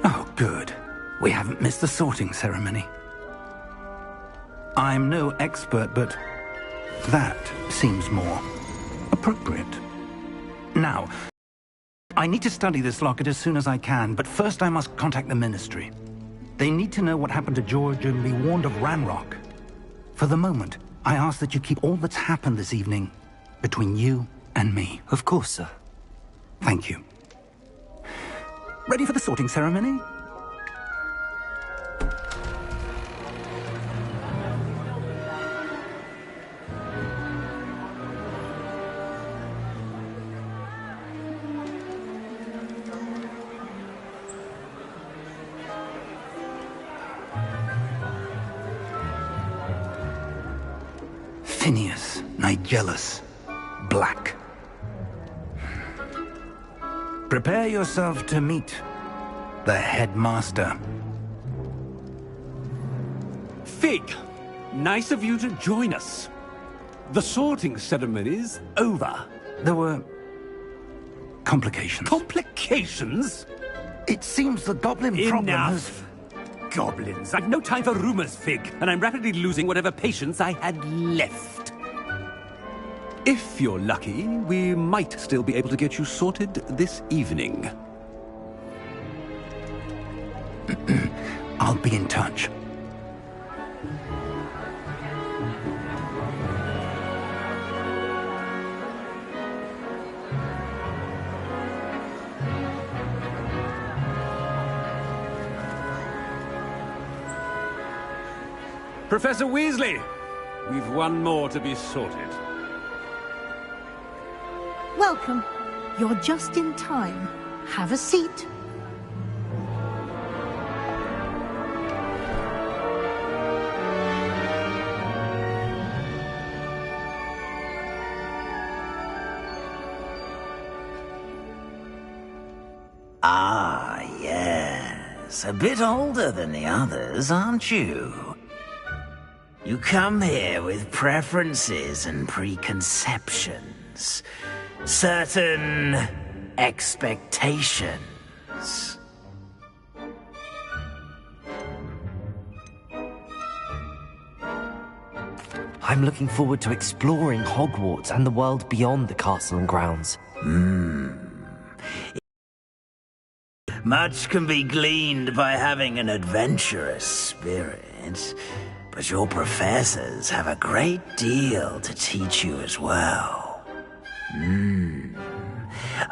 Oh, good. We haven't missed the sorting ceremony. I'm no expert, but that seems more appropriate. Now, I need to study this locket as soon as I can, but first I must contact the Ministry. They need to know what happened to George and be warned of Ranrock. For the moment, I ask that you keep all that's happened this evening between you and me. Of course, sir. Thank you. Ready for the sorting ceremony? Phineas, Nigellus, Black. Prepare yourself to meet the headmaster. Fig, nice of you to join us. The sorting ceremony's over. There were complications. Complications? It seems the goblin problem has... Enough! Goblins. I've no time for rumors, Fig, and I'm rapidly losing whatever patience I had left. If you're lucky, we might still be able to get you sorted this evening. I'll be in touch. Professor Weasley, we've one more to be sorted. Welcome. You're just in time. Have a seat. Ah, yes. A bit older than the others, aren't you? You come here with preferences and preconceptions. Certain expectations. I'm looking forward to exploring Hogwarts and the world beyond the castle and grounds. Much can be gleaned by having an adventurous spirit, but your professors have a great deal to teach you as well.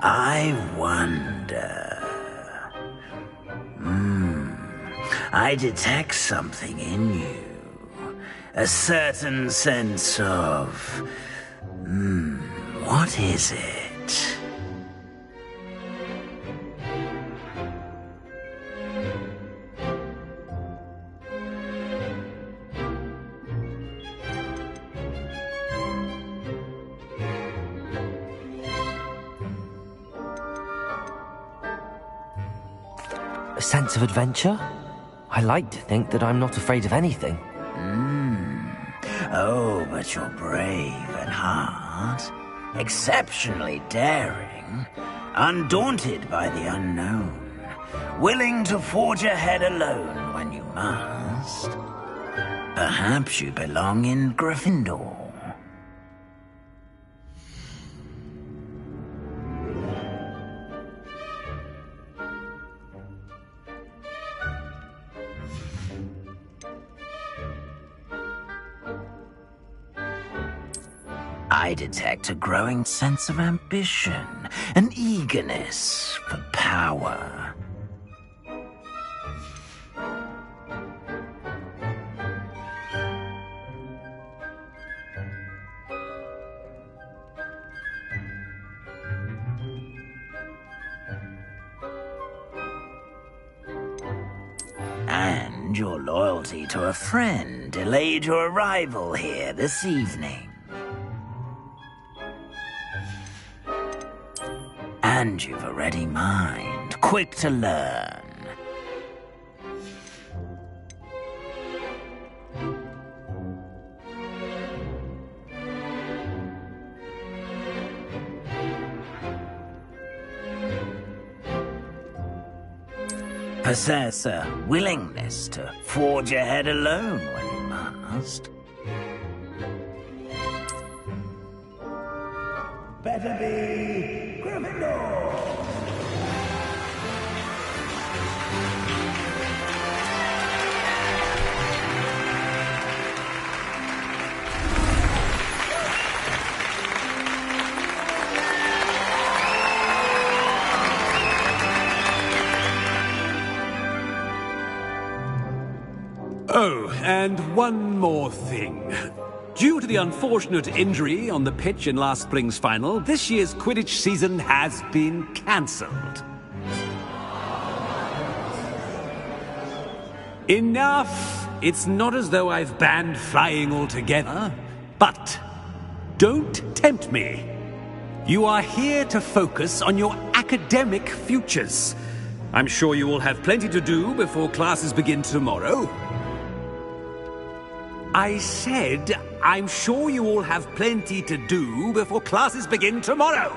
I wonder... I detect something in you. A certain sense of... what is it? A sense of adventure? I like to think that I'm not afraid of anything. Oh, but you're brave at heart, exceptionally daring, undaunted by the unknown, willing to forge ahead alone when you must. Perhaps you belong in Gryffindor. I detect a growing sense of ambition, an eagerness for power. And your loyalty to a friend delayed your arrival here this evening. And you've a ready mind, quick to learn. possess a willingness to forge ahead alone when you must. Better be Gryffindor! Oh, and one more thing. Due to the unfortunate injury on the pitch in last spring's final, this year's Quidditch season has been cancelled. Enough! It's not as though I've banned flying altogether, but don't tempt me. You are here to focus on your academic futures. I'm sure you will have plenty to do before classes begin tomorrow. I said, I'm sure you all have plenty to do before classes begin tomorrow.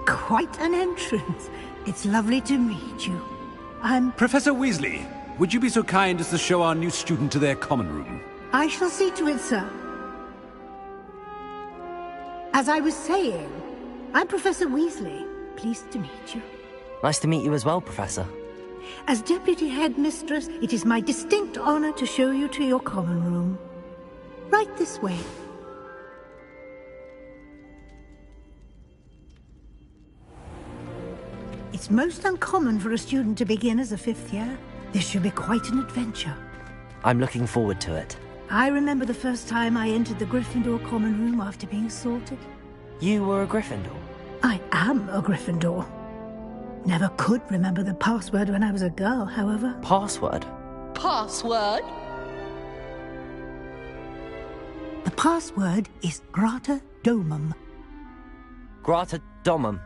Quite an entrance. It's lovely to meet you. Professor Weasley, would you be so kind as to show our new student to their common room? I shall see to it, sir. As I was saying, I'm Professor Weasley. Pleased to meet you. Nice to meet you as well, Professor. As Deputy Headmistress, it is my distinct honor to show you to your common room. Right this way. It's most uncommon for a student to begin as a fifth year. This should be quite an adventure. I'm looking forward to it. I remember the first time I entered the Gryffindor common room after being sorted. You were a Gryffindor? I am a Gryffindor. Never could remember the password when I was a girl, however. Password? Password? The password is Grata Domum. Grata Domum.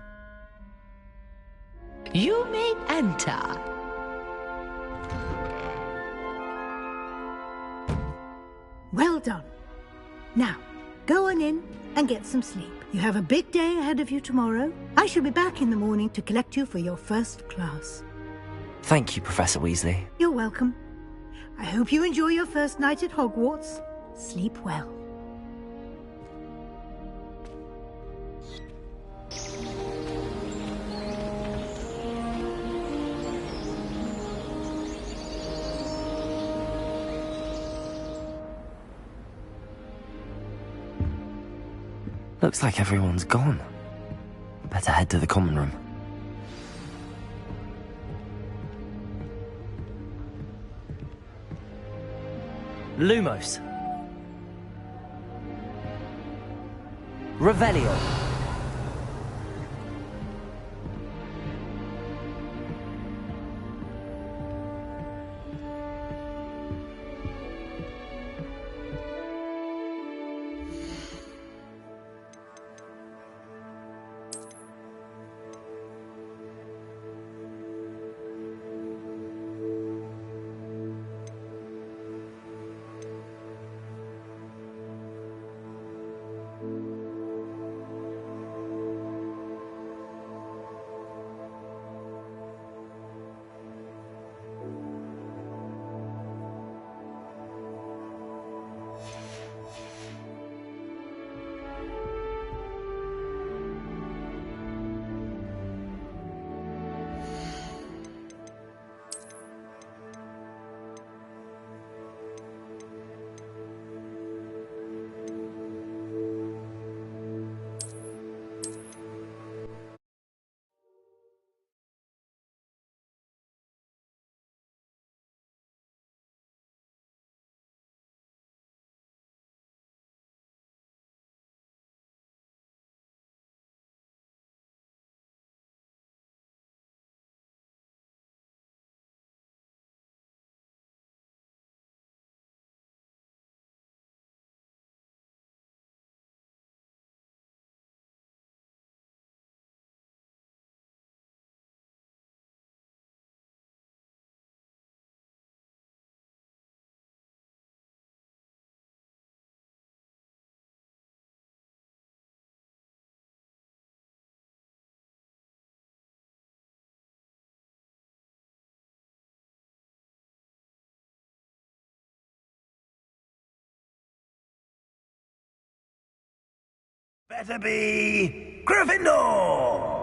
You may enter. Well done. Now, go on in and get some sleep. You have a big day ahead of you tomorrow. I shall be back in the morning to collect you for your first class. Thank you, Professor Weasley. You're welcome. I hope you enjoy your first night at Hogwarts. Sleep well. Looks like everyone's gone. Better head to the common room. Lumos. Revelio. Better be Gryffindor!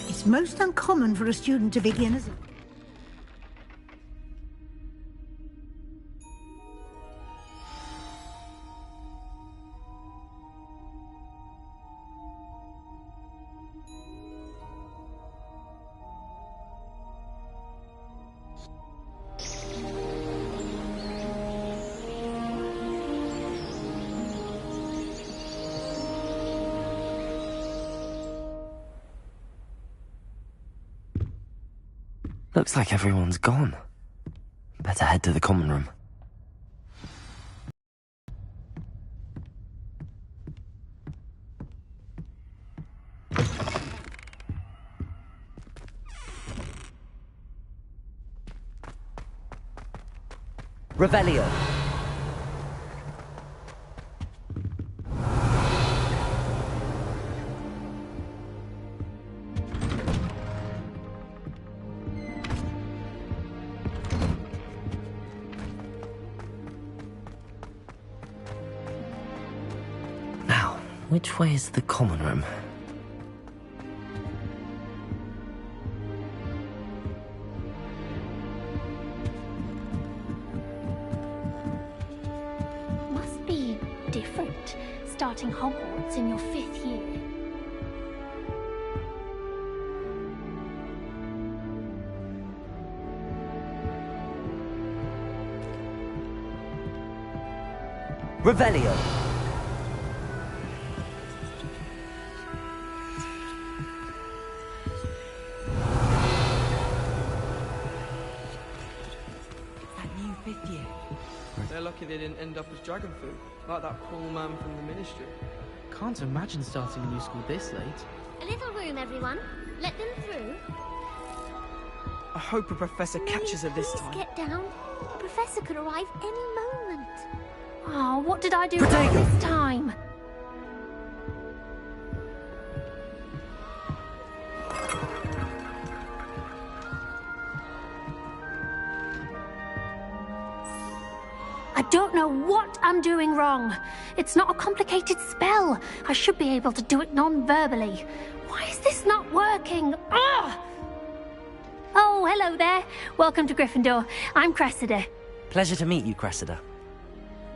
It's most uncommon for a student to begin as a... Looks like everyone's gone. Better head to the common room. Revelio. Now, which way is the common room? Must be different, starting Hogwarts in your 5th year. Revelio. They're lucky they didn't end up as dragon food, like that poor man from the Ministry. Can't imagine starting a new school this late. A little room, everyone. Let them through. I hope a professor catches her this Please time. get down. The professor could arrive any moment. Oh, what did I do Protego. wrong this time? I don't know what I'm doing wrong. It's not a complicated spell. I should be able to do it non-verbally. Why is this not working? Ugh! Oh, hello there. Welcome to Gryffindor. I'm Cressida. Pleasure to meet you, Cressida.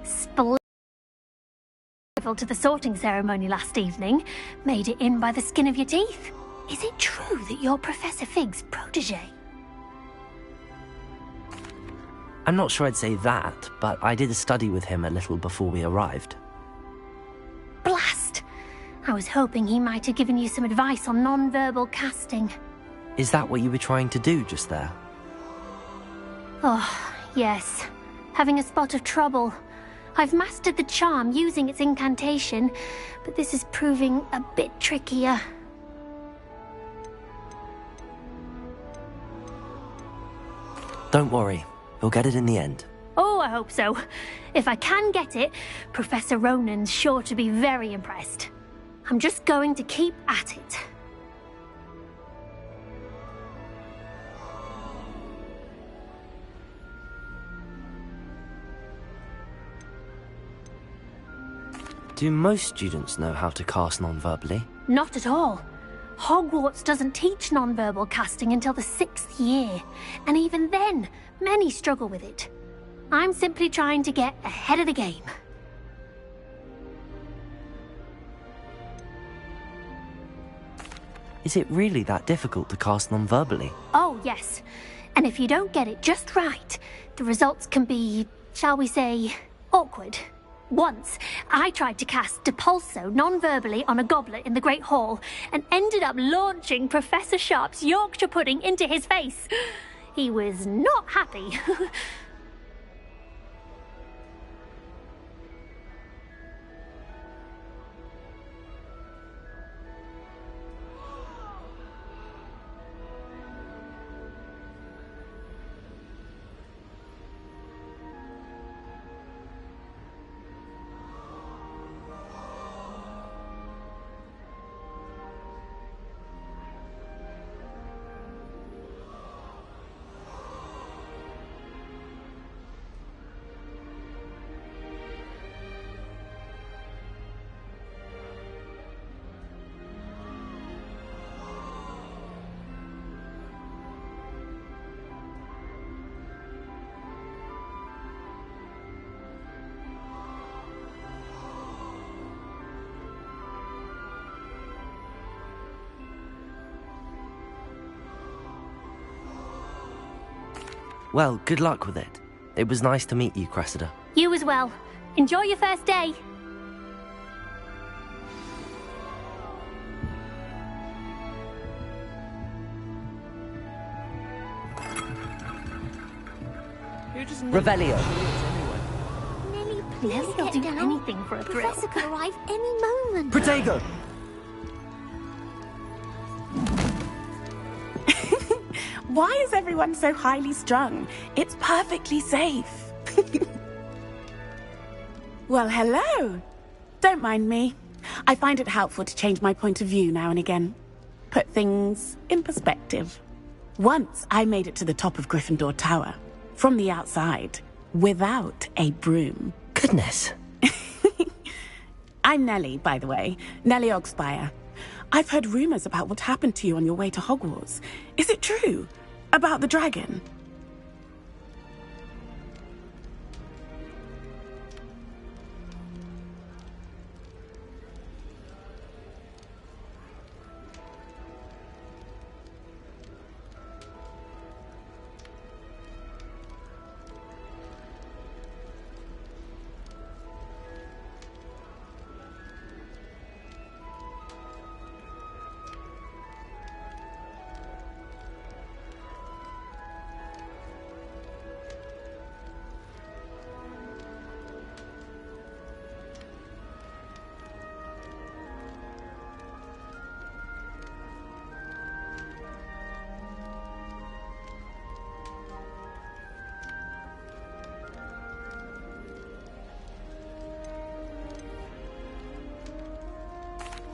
Splendid to the sorting ceremony last evening. Made it in by the skin of your teeth. Is it true that you're Professor Fig's protege? I'm not sure I'd say that, but I did study with him a little before we arrived. Blast! I was hoping he might have given you some advice on non-verbal casting. Is that what you were trying to do just there? Oh, yes. Having a spot of trouble. I've mastered the charm using its incantation, but this is proving a bit trickier. Don't worry, we'll get it in the end. Oh, I hope so. If I can get it, Professor Ronan's sure to be very impressed. I'm just going to keep at it. Do most students know how to cast non-verbally? Not at all. Hogwarts doesn't teach non-verbal casting until the 6th year, and even then, many struggle with it. I'm simply trying to get ahead of the game. Is it really that difficult to cast non-verbally? Oh, yes. And if you don't get it just right, the results can be, shall we say, awkward. Once, I tried to cast Depulso non-verbally on a goblet in the Great Hall and ended up launching Professor Sharp's Yorkshire pudding into his face. He was not happy. Well, good luck with it. It was nice to meet you, Cressida. You as well. Enjoy your first day. Who just Revelio. Nelly, please will do anything for a thrill. Professor could arrive any moment. Protego! Why is everyone so highly strung? It's perfectly safe. Well, hello. Don't mind me. I find it helpful to change my point of view now and again. Put things in perspective. Once I made it to the top of Gryffindor Tower, from the outside, without a broom. Goodness. I'm Nellie, by the way. Nellie Ogspire. I've heard rumors about what happened to you on your way to Hogwarts. Is it true? About the dragon?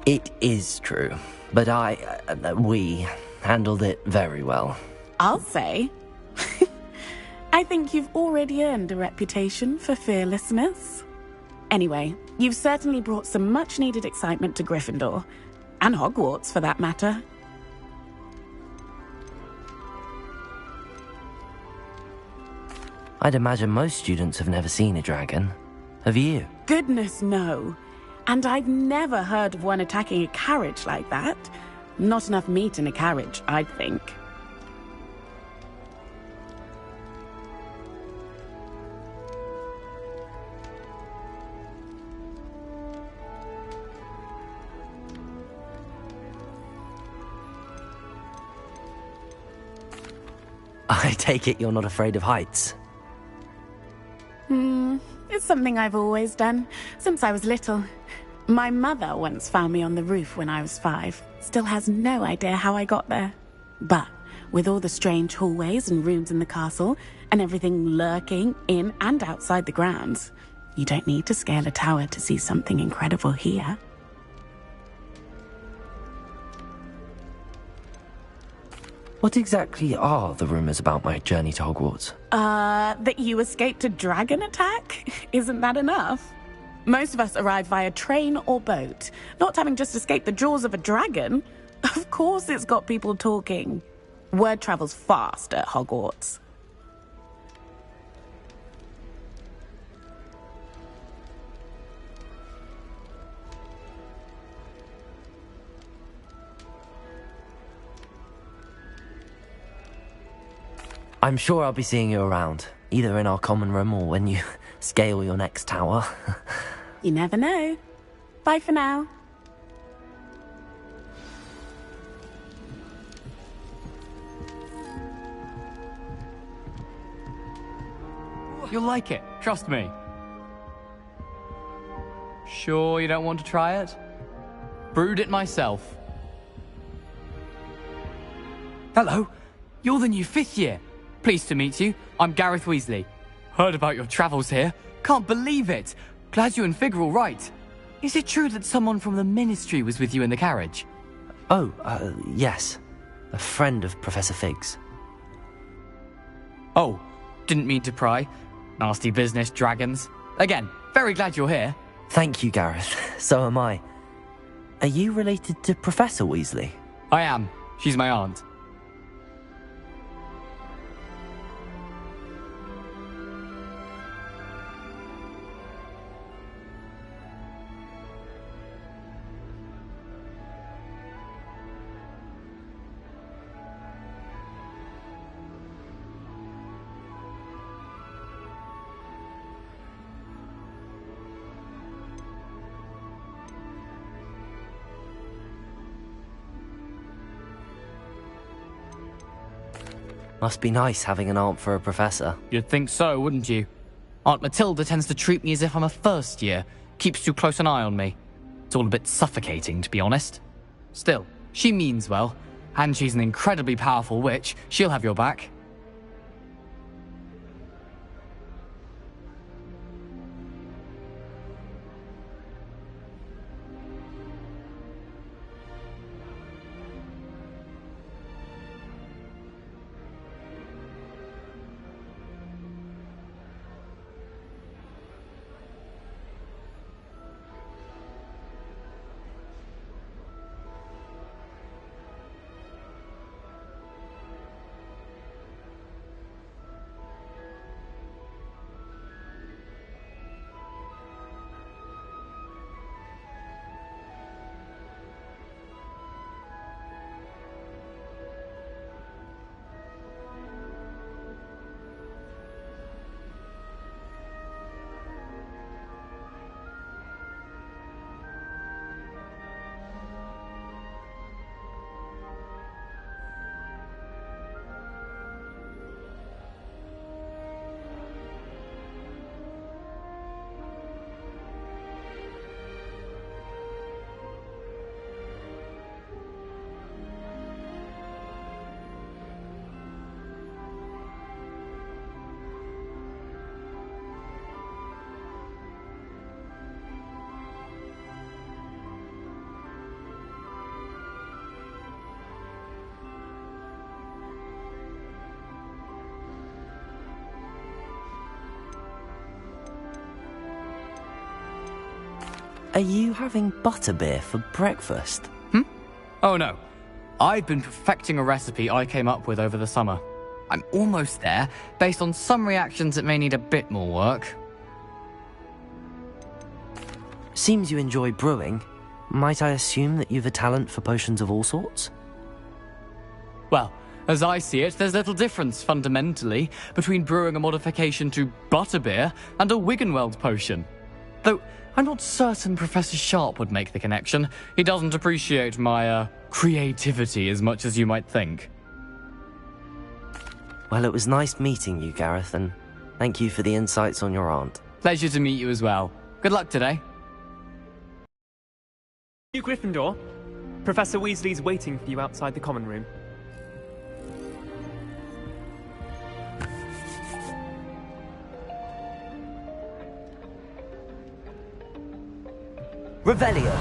It is true, but we handled it very well. I'll say. I think you've already earned a reputation for fearlessness. Anyway, you've certainly brought some much-needed excitement to Gryffindor. And Hogwarts, for that matter. I'd imagine most students have never seen a dragon. Have you? Goodness, no. And I've never heard of one attacking a carriage like that. Not enough meat in a carriage, I'd think. I take it you're not afraid of heights. It's something I've always done, since I was little. My mother once found me on the roof when I was 5. Still has no idea how I got there. But with all the strange hallways and rooms in the castle, and everything lurking in and outside the grounds, you don't need to scale a tower to see something incredible here. What exactly are the rumors about my journey to Hogwarts? That you escaped a dragon attack? Isn't that enough? Most of us arrive via train or boat, not having just escaped the jaws of a dragon. Of course it's got people talking. Word travels fast at Hogwarts. I'm sure I'll be seeing you around, either in our common room or when you scale your next tower. You never know. Bye for now. You'll like it, trust me. Sure you don't want to try it? Brewed it myself. Hello, you're the new 5th year. Pleased to meet you. I'm Gareth Weasley. Heard about your travels here. Can't believe it. Glad you and Fig are all right. Is it true that someone from the Ministry was with you in the carriage? Oh, yes. A friend of Professor Fig's. Oh, didn't mean to pry. Nasty business, dragons. Again, very glad you're here. Thank you, Gareth. So am I. Are you related to Professor Weasley? I am. She's my aunt. Must be nice having an aunt for a professor. You'd think so, wouldn't you? Aunt Matilda tends to treat me as if I'm a first year, keeps too close an eye on me. It's all a bit suffocating, to be honest. Still, she means well, and she's an incredibly powerful witch. She'll have your back. Are you having butterbeer for breakfast? Oh no. I've been perfecting a recipe I came up with over the summer. I'm almost there, based on some reactions that may need a bit more work. Seems you enjoy brewing. Might I assume that you've a talent for potions of all sorts? Well, as I see it, there's little difference, fundamentally, between brewing a modification to butterbeer and a Wiggenweld potion. Though, I'm not certain Professor Sharp would make the connection. He doesn't appreciate my, creativity as much as you might think. Well, it was nice meeting you, Gareth, and thank you for the insights on your aunt. Pleasure to meet you as well. Good luck today. You Gryffindor. Professor Weasley's waiting for you outside the common room. Revelio.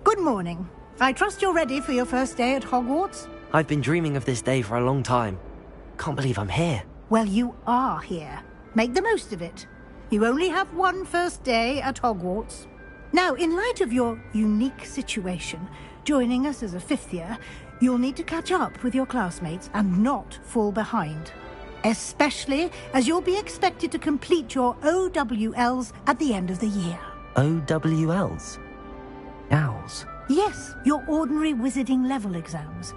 Good morning. I trust you're ready for your first day at Hogwarts? I've been dreaming of this day for a long time. Can't believe I'm here. Well, you are here. Make the most of it. You only have one first day at Hogwarts. Now, in light of your unique situation, joining us as a fifth year, you'll need to catch up with your classmates and not fall behind. Especially as you'll be expected to complete your OWLs at the end of the year. OWLs? Owls? Yes, your ordinary wizarding level exams.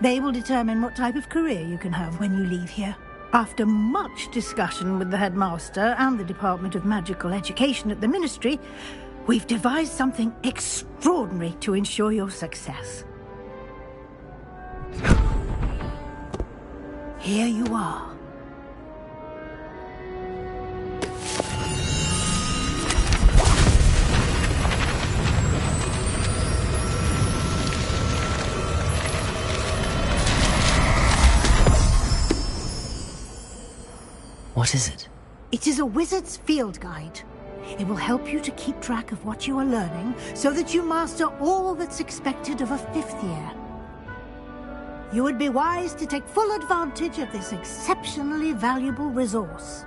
They will determine what type of career you can have when you leave here. After much discussion with the headmaster and the Department of Magical Education at the Ministry, we've devised something extraordinary to ensure your success. Here you are. What is it? It is a wizard's field guide. It will help you to keep track of what you are learning so that you master all that's expected of a fifth year. You would be wise to take full advantage of this exceptionally valuable resource.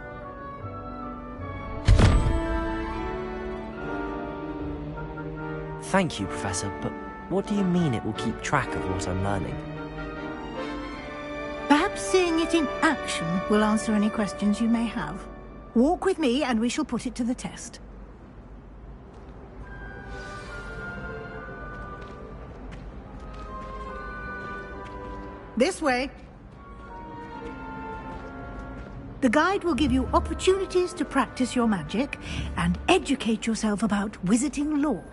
Thank you, Professor, but What do you mean it will keep track of what I'm learning? Perhaps seeing it in action will answer any questions you may have. Walk with me and we shall put it to the test. This way. The guide will give you opportunities to practice your magic and educate yourself about wizarding lore.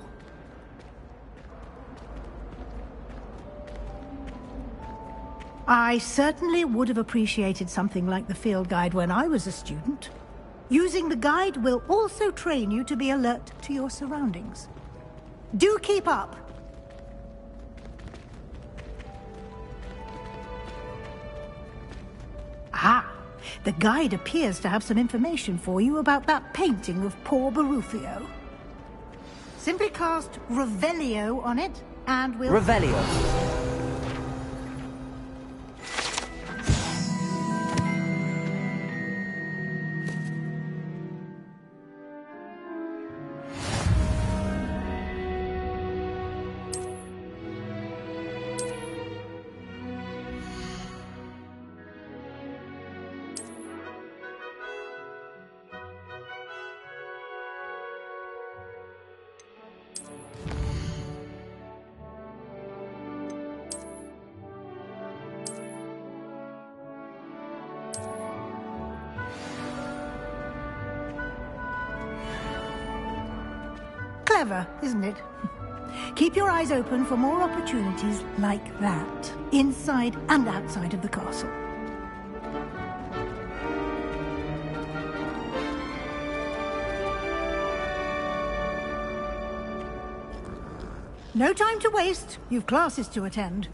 I certainly would have appreciated something like the field guide when I was a student. Using the guide will also train you to be alert to your surroundings. Do keep up! Ah, the guide appears to have some information for you about that painting of poor Barufio. Simply cast Revelio on it, and we'll... Revelio. Clever, isn't it? Keep your eyes open for more opportunities like that, inside and outside of the castle. No time to waste. You've classes to attend.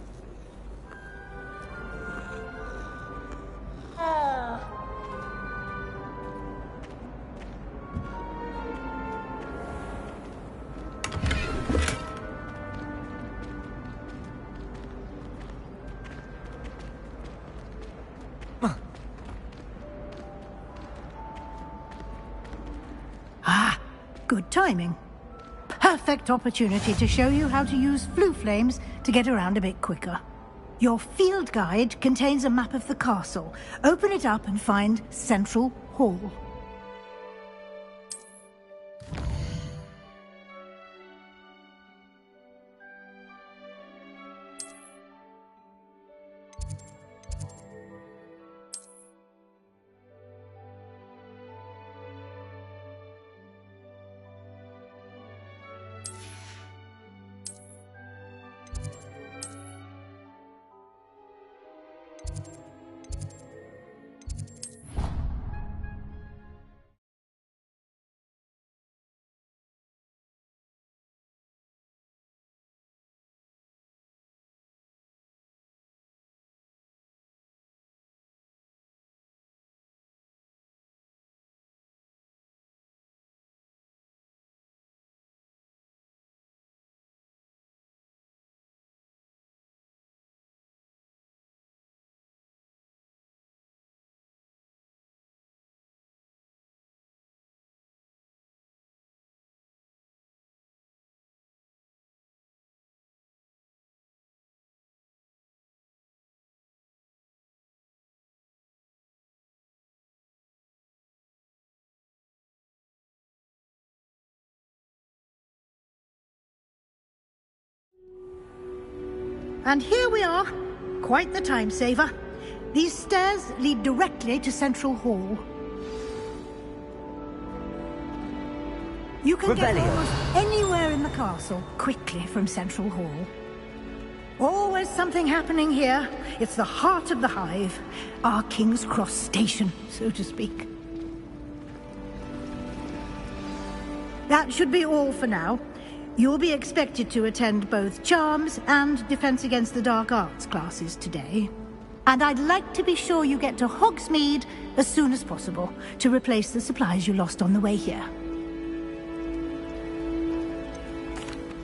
Good timing. Perfect opportunity to show you how to use flue flames to get around a bit quicker. Your field guide contains a map of the castle. Open it up and find Central Hall. And here we are. Quite the time saver. These stairs lead directly to Central Hall. You can get almost anywhere in the castle quickly from Central Hall. Always something happening here. It's the heart of the hive. Our King's Cross station, so to speak. That should be all for now. You'll be expected to attend both Charms and Defense Against the Dark Arts classes today. And I'd like to be sure you get to Hogsmeade as soon as possible to replace the supplies you lost on the way here.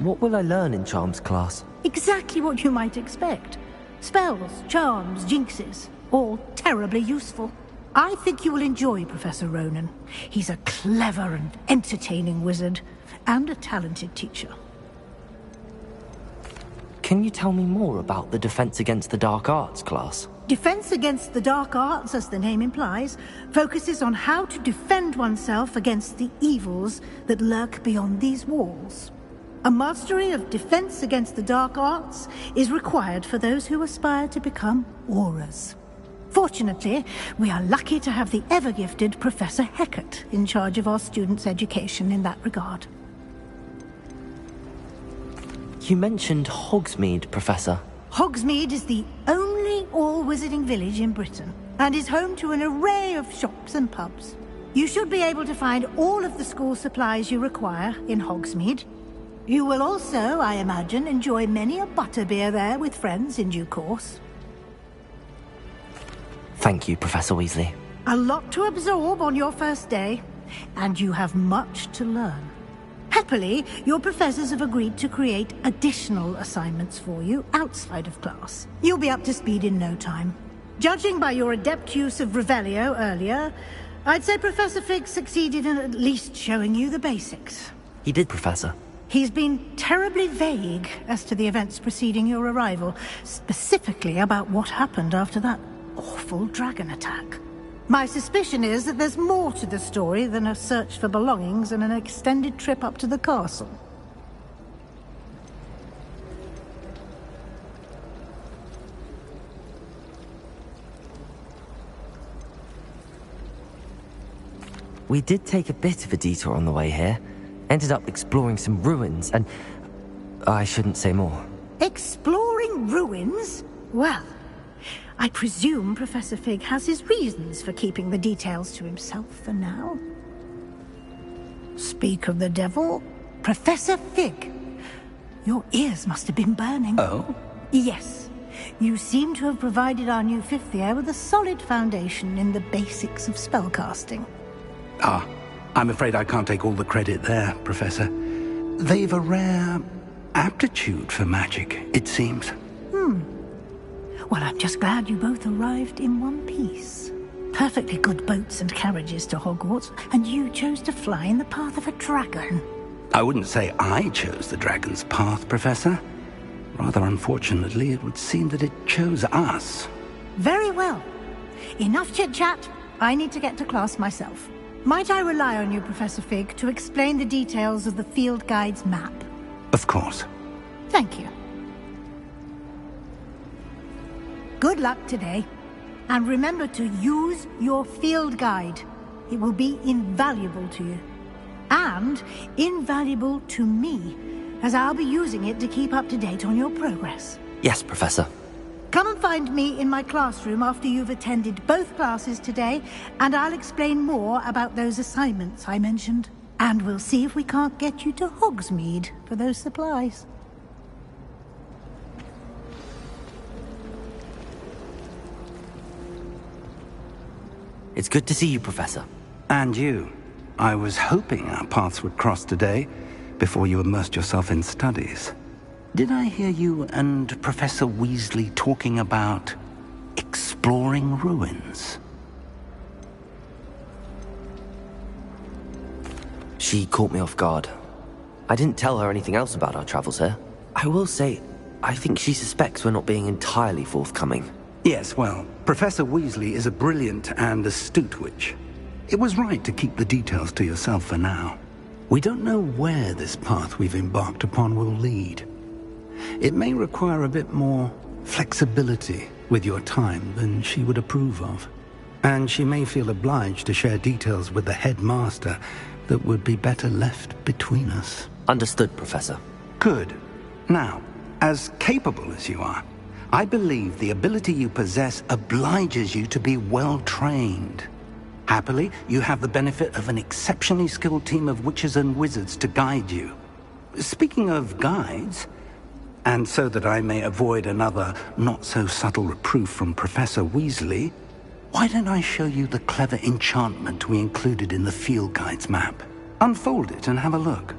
What will I learn in Charms class? Exactly what you might expect. Spells, charms, jinxes, all terribly useful. I think you will enjoy Professor Ronan. He's a clever and entertaining wizard, and a talented teacher. Can you tell me more about the Defense Against the Dark Arts class? Defense Against the Dark Arts, as the name implies, focuses on how to defend oneself against the evils that lurk beyond these walls. A mastery of Defense Against the Dark Arts is required for those who aspire to become auras. Fortunately, we are lucky to have the ever-gifted Professor Hecat in charge of our students' education in that regard. You mentioned Hogsmeade, Professor. Hogsmeade is the only all-wizarding village in Britain, and is home to an array of shops and pubs. You should be able to find all of the school supplies you require in Hogsmeade. You will also, I imagine, enjoy many a butterbeer there with friends in due course. Thank you, Professor Weasley. A lot to absorb on your first day, and you have much to learn. Happily, your professors have agreed to create additional assignments for you outside of class. You'll be up to speed in no time. Judging by your adept use of Revelio earlier, I'd say Professor Fig succeeded in at least showing you the basics. He did, Professor. He's been terribly vague as to the events preceding your arrival, specifically about what happened after that awful dragon attack. My suspicion is that there's more to the story than a search for belongings and an extended trip up to the castle. We did take a bit of a detour on the way here. Ended up exploring some ruins and... I shouldn't say more. Exploring ruins? Well, I presume Professor Fig has his reasons for keeping the details to himself for now. Speak of the devil, Professor Fig. Your ears must have been burning. Oh? Yes. You seem to have provided our new fifth year with a solid foundation in the basics of spellcasting. Ah, I'm afraid I can't take all the credit there, Professor. They've a rare aptitude for magic, it seems. Well, I'm just glad you both arrived in one piece. Perfectly good boats and carriages to Hogwarts, and you chose to fly in the path of a dragon. I wouldn't say I chose the dragon's path, Professor. Rather unfortunately, it would seem that it chose us. Very well. Enough chit-chat. I need to get to class myself. Might I rely on you, Professor Fig, to explain the details of the field guide's map? Of course. Thank you. Good luck today. And remember to use your field guide. It will be invaluable to you. And invaluable to me, as I'll be using it to keep up to date on your progress. Yes, Professor. Come and find me in my classroom after you've attended both classes today, and I'll explain more about those assignments I mentioned. And we'll see if we can't get you to Hogsmeade for those supplies. It's good to see you, Professor. And you. I was hoping our paths would cross today, before you immersed yourself in studies. Did I hear you and Professor Weasley talking about exploring ruins? She caught me off guard. I didn't tell her anything else about our travels here. I will say, I think she suspects we're not being entirely forthcoming. Yes, well, Professor Weasley is a brilliant and astute witch. It was right to keep the details to yourself for now. We don't know where this path we've embarked upon will lead. It may require a bit more flexibility with your time than she would approve of. And she may feel obliged to share details with the headmaster that would be better left between us. Understood, Professor. Good. Now, as capable as you are, I believe the ability you possess obliges you to be well-trained. Happily, you have the benefit of an exceptionally skilled team of witches and wizards to guide you. Speaking of guides, and so that I may avoid another not-so-subtle reproof from Professor Weasley, why don't I show you the clever enchantment we included in the field guide's map? Unfold it and have a look.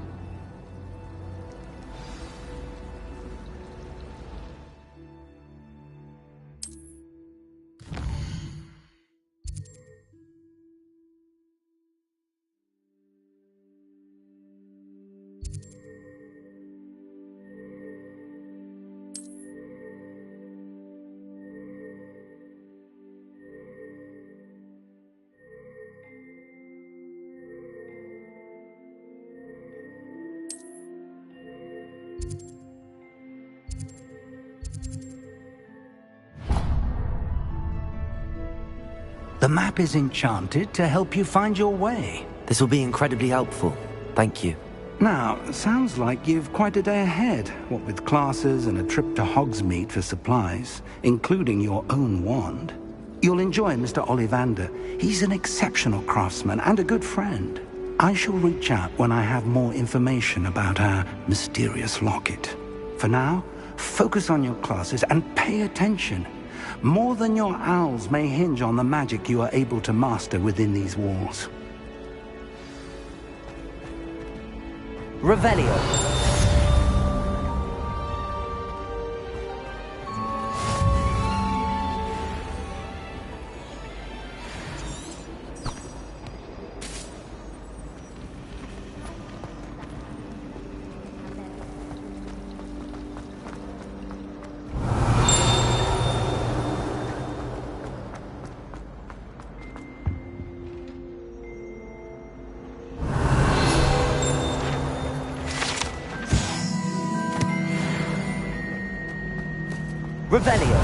The map is enchanted to help you find your way. This will be incredibly helpful. Thank you. Now, sounds like you've quite a day ahead, what with classes and a trip to Hogsmeade for supplies, including your own wand. You'll enjoy Mr. Ollivander. He's an exceptional craftsman and a good friend. I shall reach out when I have more information about our mysterious locket. For now, focus on your classes and pay attention. More than your owls may hinge on the magic you are able to master within these walls. Revelio. Revelio.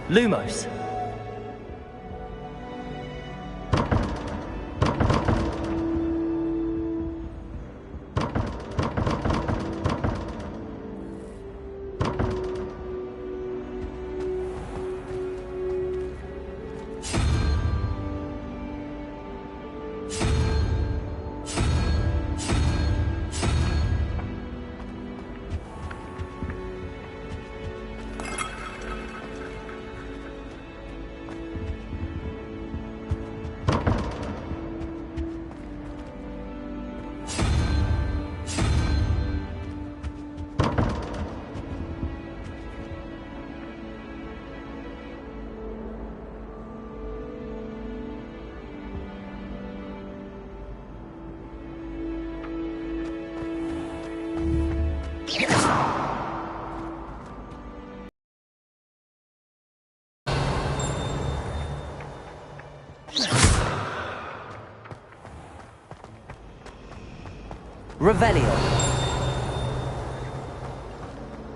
Lumos. Revelio.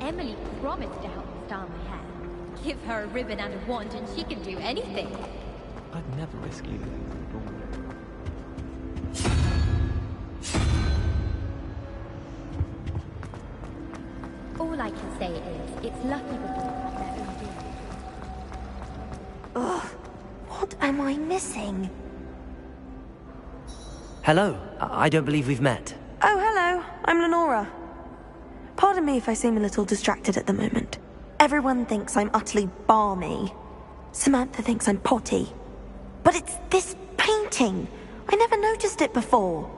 Emily promised to help me style my hair. Give her a ribbon and a wand and she can do anything. I'd never risk leaving things in the dorm room. All I can say is, it's lucky the boys have their own doing. Ugh, what am I missing? Hello. I don't believe we've met. Oh, hello. I'm Lenora. Pardon me if I seem a little distracted at the moment. Everyone thinks I'm utterly balmy. Samantha thinks I'm potty. But it's this painting. I never noticed it before.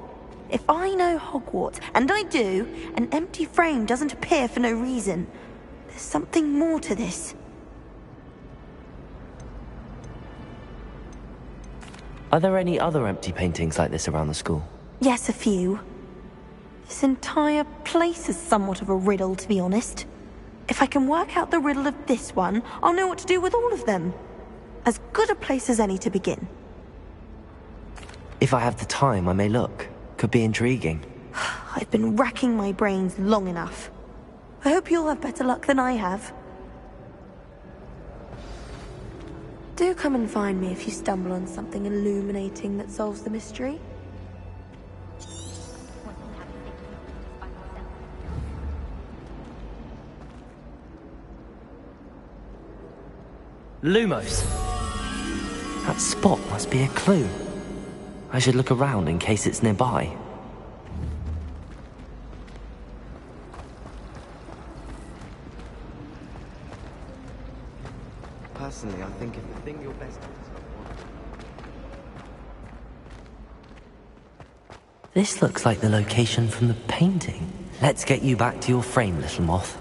If I know Hogwarts, and I do, an empty frame doesn't appear for no reason. There's something more to this. Are there any other empty paintings like this around the school? Yes, a few. This entire place is somewhat of a riddle, to be honest. If I can work out the riddle of this one, I'll know what to do with all of them. As good a place as any to begin. If I have the time, I may look. Could be intriguing. I've been racking my brains long enough. I hope you'll have better luck than I have. Do come and find me if you stumble on something illuminating that solves the mystery. Lumos. That spot must be a clue. I should look around in case it's nearby. Personally, I think if the thing you're best at is This looks like the location from the painting. Let's get you back to your frame, little moth.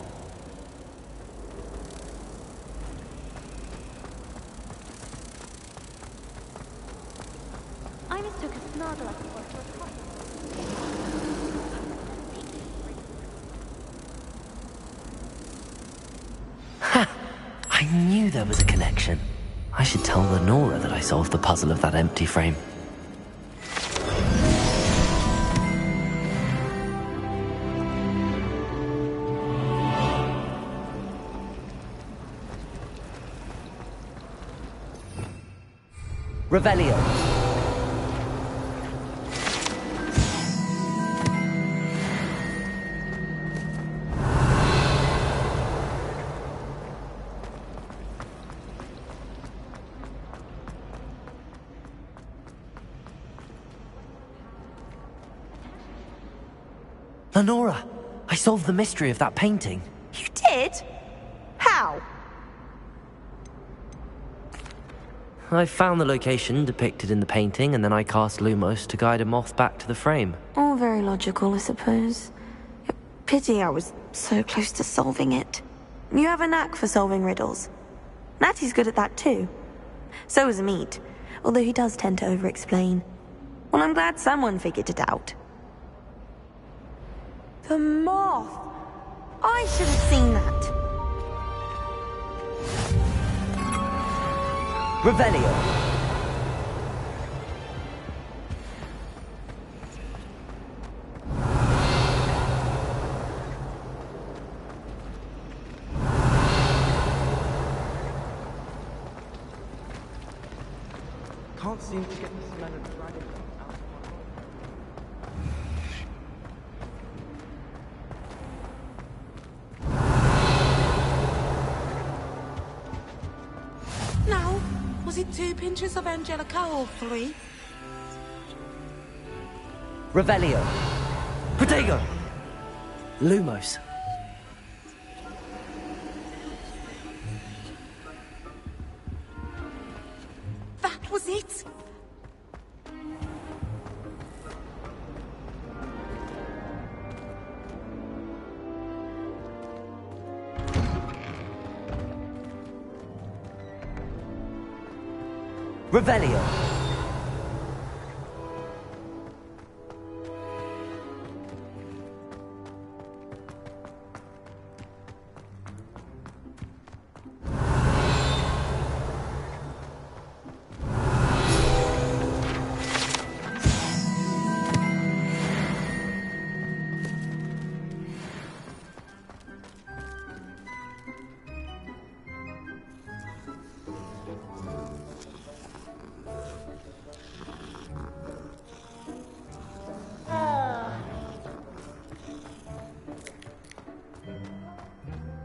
I mistook a snarl for a Ha! I knew there was a connection. I should tell Lenora that I solved the puzzle of that empty frame. Revelio. Lenora, I solved the mystery of that painting. You did? How? I found the location depicted in the painting, and then I cast Lumos to guide a moth back to the frame. All very logical, I suppose. Pity I was so close to solving it. You have a knack for solving riddles. Natty's good at that too. So is Amit, although he does tend to over-explain. Well, I'm glad someone figured it out. The moth! I should have seen that. Revelio. Can't seem to get the smell of dragon out of my Now, was it 2 pinches of Angelica or 3? Revelio. Protego. Lumos. That was it? Revelio.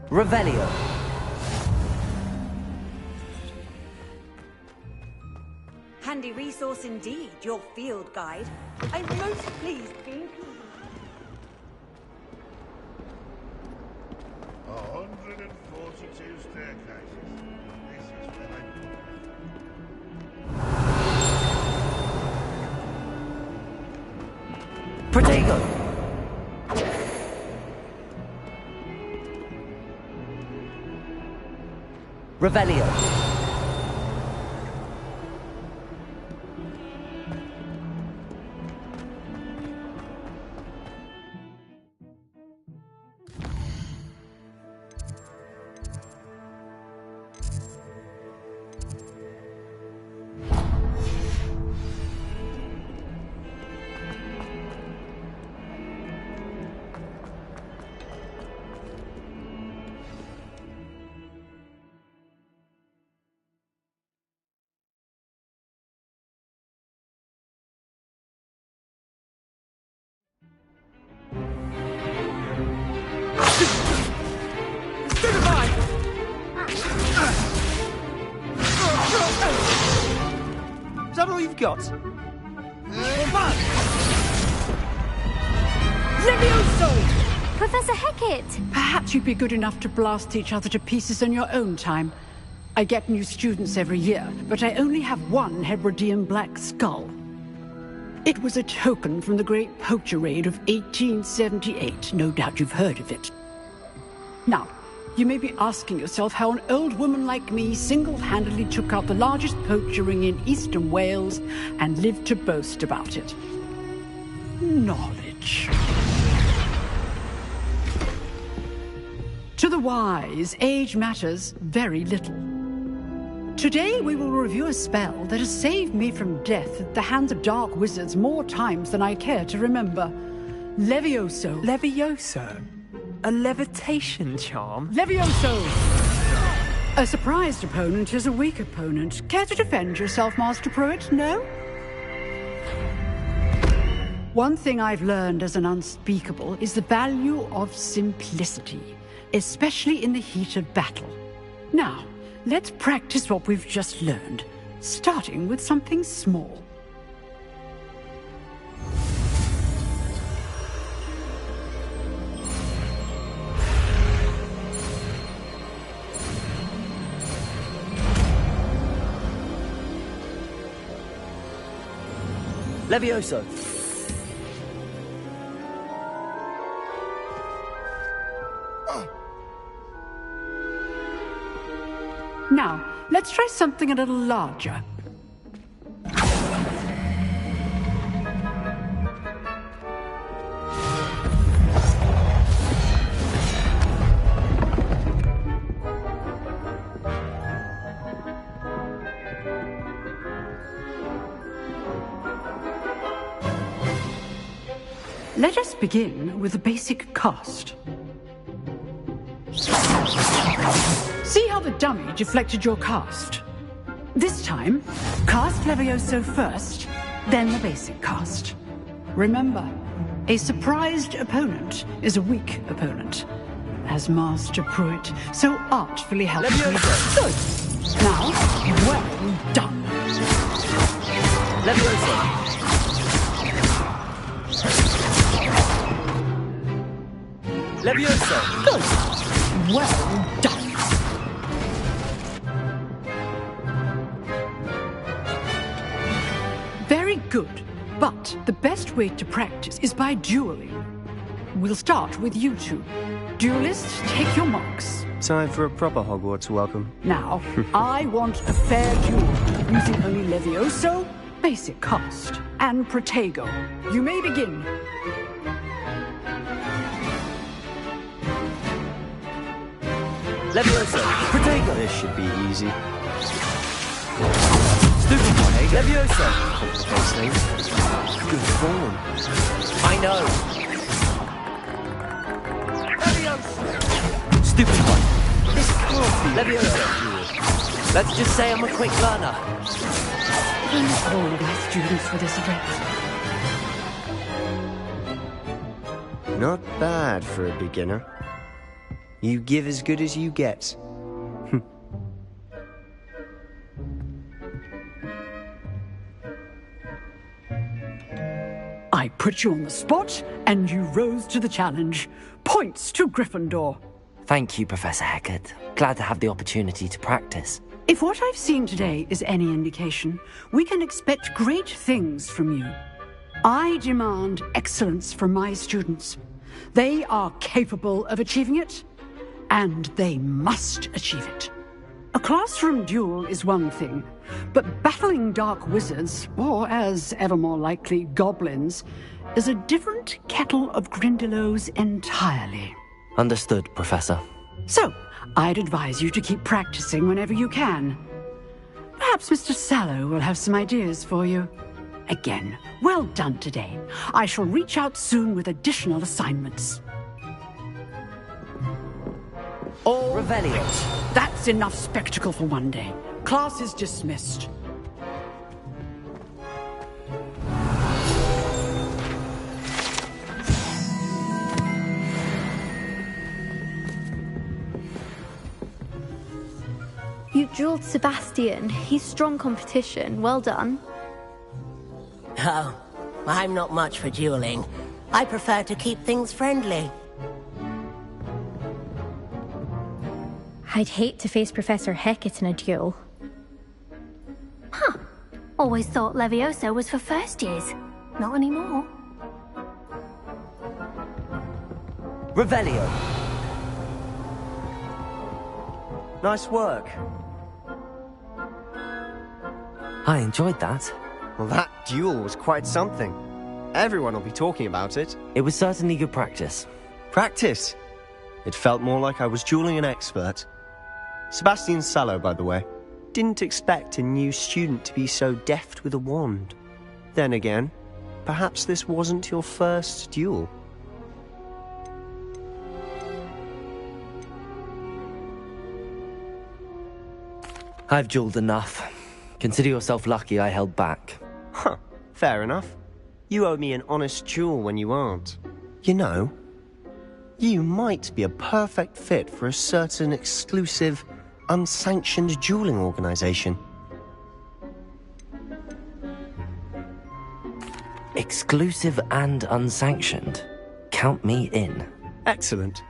Revelio. Handy resource indeed, your field guide. I'm most pleased being 142 staircases. This is where I Protego. Revelio. Is that all you've got? Levioso! Professor Hecat! Perhaps you'd be good enough to blast each other to pieces on your own time. I get new students every year, but I only have one Hebridean black skull. It was a token from the Great Poacher Raid of 1878. No doubt you've heard of it. Now, you may be asking yourself how an old woman like me single-handedly took out the largest poacher ring in eastern Wales and lived to boast about it. Knowledge. To the wise, age matters very little. Today we will review a spell that has saved me from death at the hands of dark wizards more times than I care to remember. Levioso. Levioso? A levitation charm? Levioso! A surprised opponent is a weak opponent. Care to defend yourself, Master Pruitt? No? One thing I've learned as an unspeakable is the value of simplicity, especially in the heat of battle. Now, let's practice what we've just learned, starting with something small. Levioso! Now, let's try something a little larger. Let us begin with the basic cast. See how the dummy deflected your cast? This time, cast Levioso first, then the basic cast. Remember, a surprised opponent is a weak opponent, as Master Pruitt so artfully helped me. Good. Now, well done. Levioso! Levioso! Good. Well done. Very good. But the best way to practice is by dueling. We'll start with you two. Duelists, take your marks. Time for a proper Hogwarts welcome. Now, I want a fair duel, using only Levioso, basic cast, and Protego. You may begin. Levioso! Protego! This should be easy. Stupid one, eh? Levioso! Complicates things. Good form. I know. Levioso! Stupid one. This can't be Levioso. Let's just say I'm a quick learner. Thank all of my students for this event. Not bad for a beginner. You give as good as you get. I put you on the spot, and you rose to the challenge. Points to Gryffindor. Thank you, Professor Hecat. Glad to have the opportunity to practice. If what I've seen today is any indication, we can expect great things from you. I demand excellence from my students. They are capable of achieving it, and they must achieve it. A classroom duel is one thing, but battling dark wizards, or as ever more likely, goblins, is a different kettle of Grindylows entirely. Understood, Professor. So, I'd advise you to keep practicing whenever you can. Perhaps Mr. Sallow will have some ideas for you. Again, well done today. I shall reach out soon with additional assignments. All Revelio. That's enough spectacle for one day. Class is dismissed. You dueled Sebastian. He's strong competition. Well done. Oh, I'm not much for dueling. I prefer to keep things friendly. I'd hate to face Professor Hecat in a duel. Huh. Always thought Levioso was for first years. Not anymore. Revelio. Nice work. I enjoyed that. Well, that duel was quite something. Everyone will be talking about it. It was certainly good practice. Practice? It felt more like I was dueling an expert. Sebastian Sallow, by the way. Didn't expect a new student to be so deft with a wand. Then again, perhaps this wasn't your first duel. I've jeweled enough. Consider yourself lucky I held back. Huh, fair enough. You owe me an honest jewel when you aren't. You know, you might be a perfect fit for a certain exclusive, unsanctioned dueling organization. Exclusive and unsanctioned. Count me in. Excellent.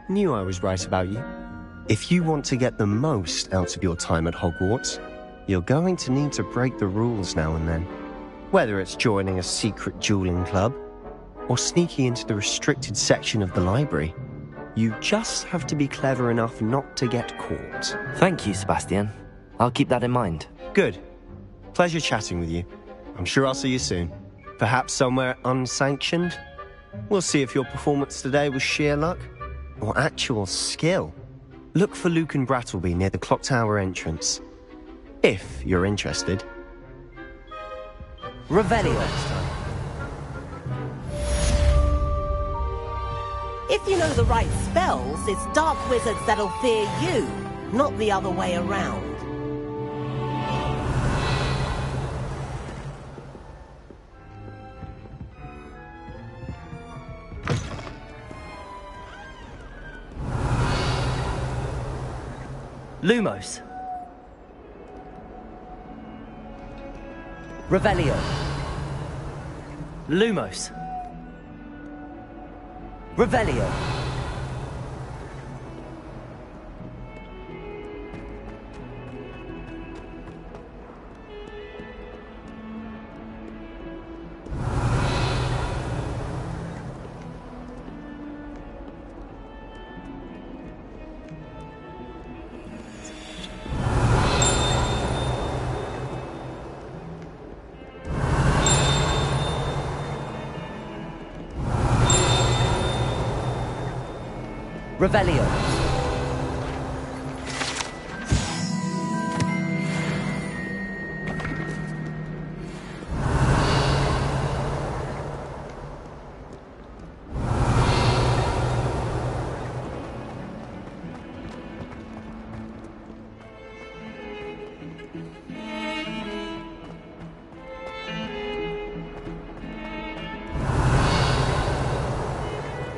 Knew I was right about you. If you want to get the most out of your time at Hogwarts, you're going to need to break the rules now and then. Whether it's joining a secret dueling club, or sneaking into the restricted section of the library, you just have to be clever enough not to get caught. Thank you, Sebastian. I'll keep that in mind. Good. Pleasure chatting with you. I'm sure I'll see you soon. Perhaps somewhere unsanctioned? We'll see if your performance today was sheer luck or actual skill. Look for Luke and Brattleby near the clock tower entrance. If you're interested. Revelio. If you know the right spells, it's dark wizards that'll fear you, not the other way around. Lumos. Revelio. Lumos. Revelio. Revelio.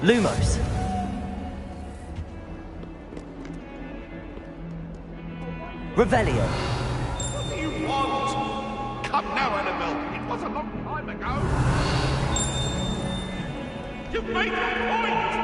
Lumos. Revelio. What do you want? Come now, Annabelle. It was a long time ago. You've made your point!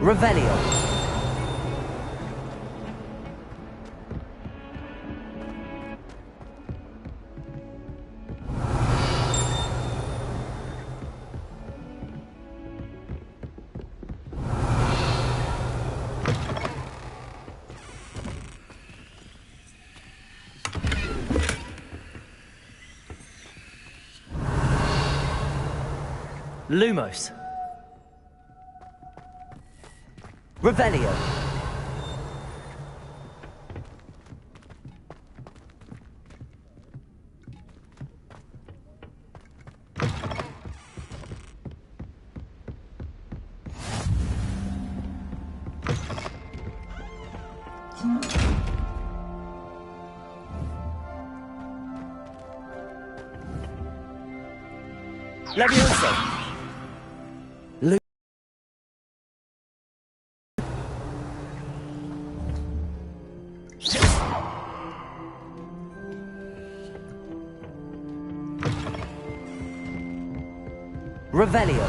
Revelio. Lumos. Revelio. Leviosa. Revelio.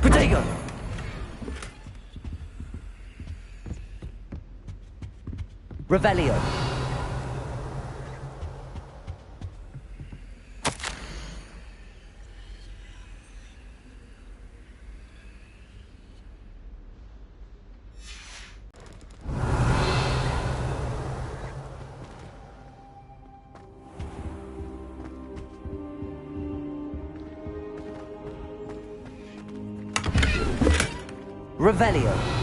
Protego. Revelio. Revelio.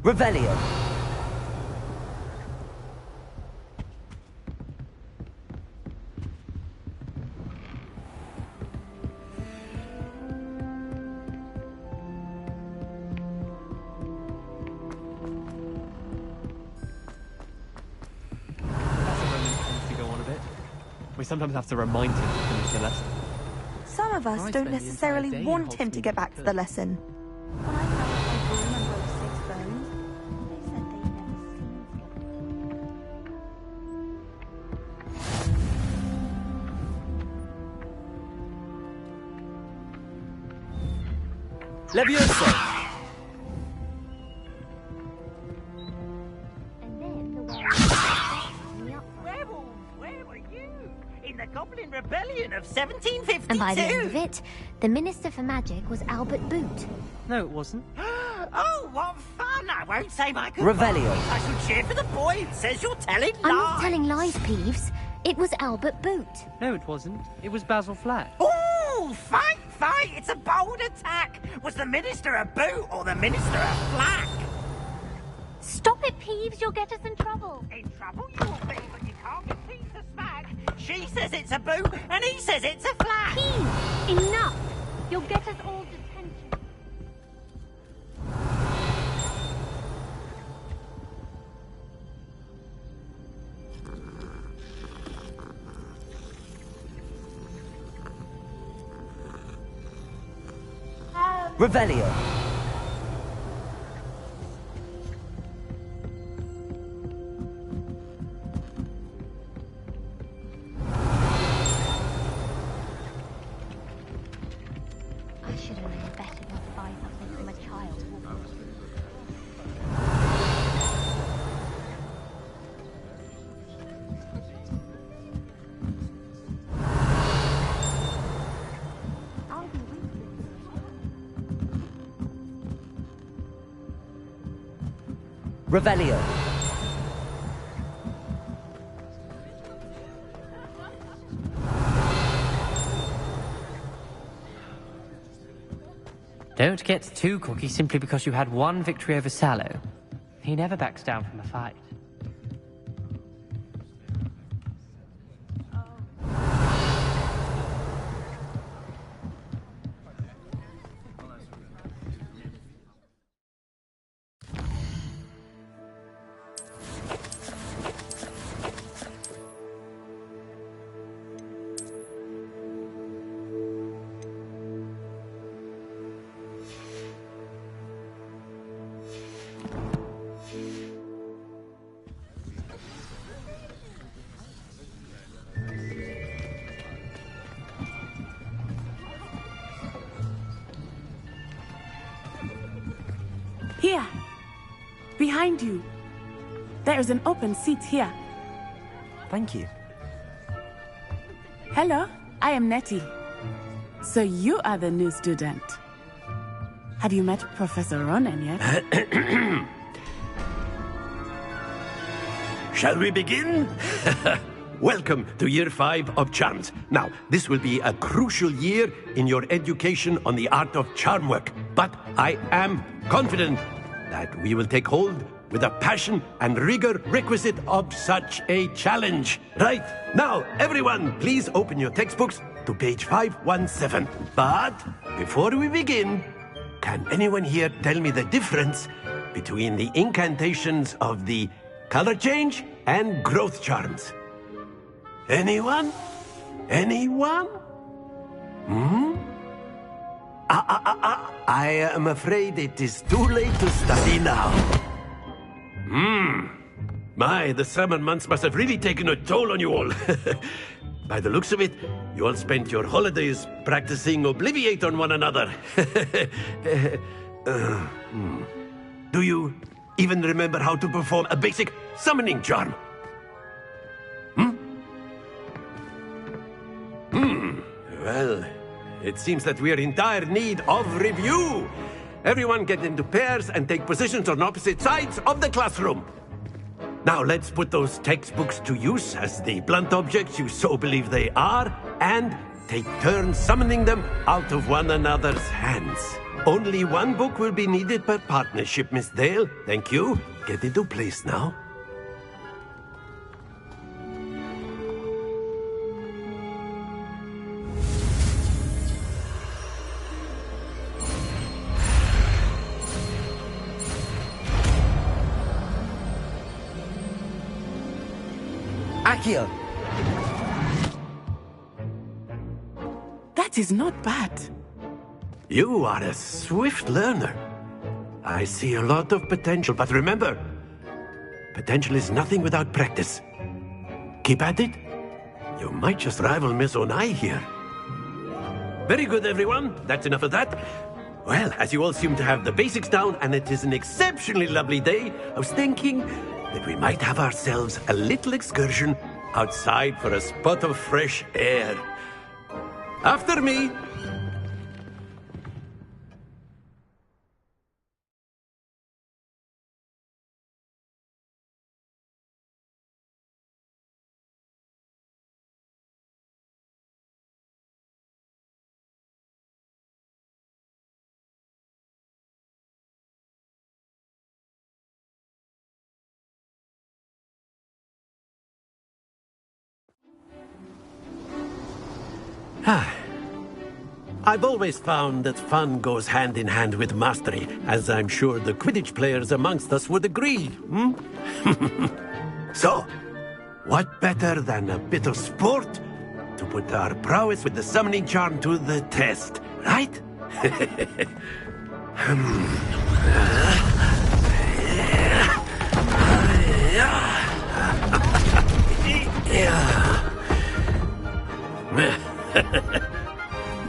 Revelio. We sometimes have to remind him to finish the lesson. Some of us don't necessarily want him to get back to the lesson. Levioso! Where were you? In the Goblin Rebellion of 1752? And by the end of it, the Minister for Magic was Albert Boot. No, it wasn't. Oh, what fun! I won't say my goodbyes. Revelio. I shall cheer for the boy who says you're telling lies. I'm not telling lies, Peeves. It was Albert Boot. No, it wasn't. It was Basil Flack. Ooh, fight! It's a bold attack! Was the Minister a boot or the Minister a flack? Stop it, Peeves. You'll get us in trouble. In trouble you will be, but you can't get Peeves to smack. She says it's a boot, and he says it's a flack. Peeves, enough. You'll get us all detention. Revelio. I should have known better than to buy something from a child. Revelio. Don't get too cocky simply because you had one victory over Sallow. He never backs down from a fight. Here! Behind you! There is an open seat here. Thank you. Hello, I am Nettie. So you are the new student. Have you met Professor Ronan yet? Shall we begin? Welcome to Year 5 of Charms. Now, this will be a crucial year in your education on the art of charm work. But I am confident that we will take hold with the passion and rigor requisite of such a challenge. Right, now, everyone, please open your textbooks to page 517. But before we begin, can anyone here tell me the difference between the incantations of the color change and growth charms? Anyone? Anyone? I am afraid it is too late to study now. My, the summer months must have really taken a toll on you all. By the looks of it, you all spent your holidays practicing Obliviate on one another. Do you even remember how to perform a basic summoning charm? Well, it seems that we are in dire need of review. Everyone get into pairs and take positions on opposite sides of the classroom. Now let's put those textbooks to use as the blunt objects you so believe they are, and take turns summoning them out of one another's hands. Only one book will be needed per partnership, Miss Dale. Thank you. Get into place now. Accio! That is not bad. You are a swift learner. I see a lot of potential, but remember, potential is nothing without practice. Keep at it. You might just rival Miss Onai here. Very good, everyone. That's enough of that. Well, as you all seem to have the basics down, and it is an exceptionally lovely day, I was thinking that we might have ourselves a little excursion outside for a spot of fresh air. After me. I've always found that fun goes hand in hand with mastery, as I'm sure the Quidditch players amongst us would agree. So, what better than a bit of sport to put our prowess with the summoning charm to the test, right?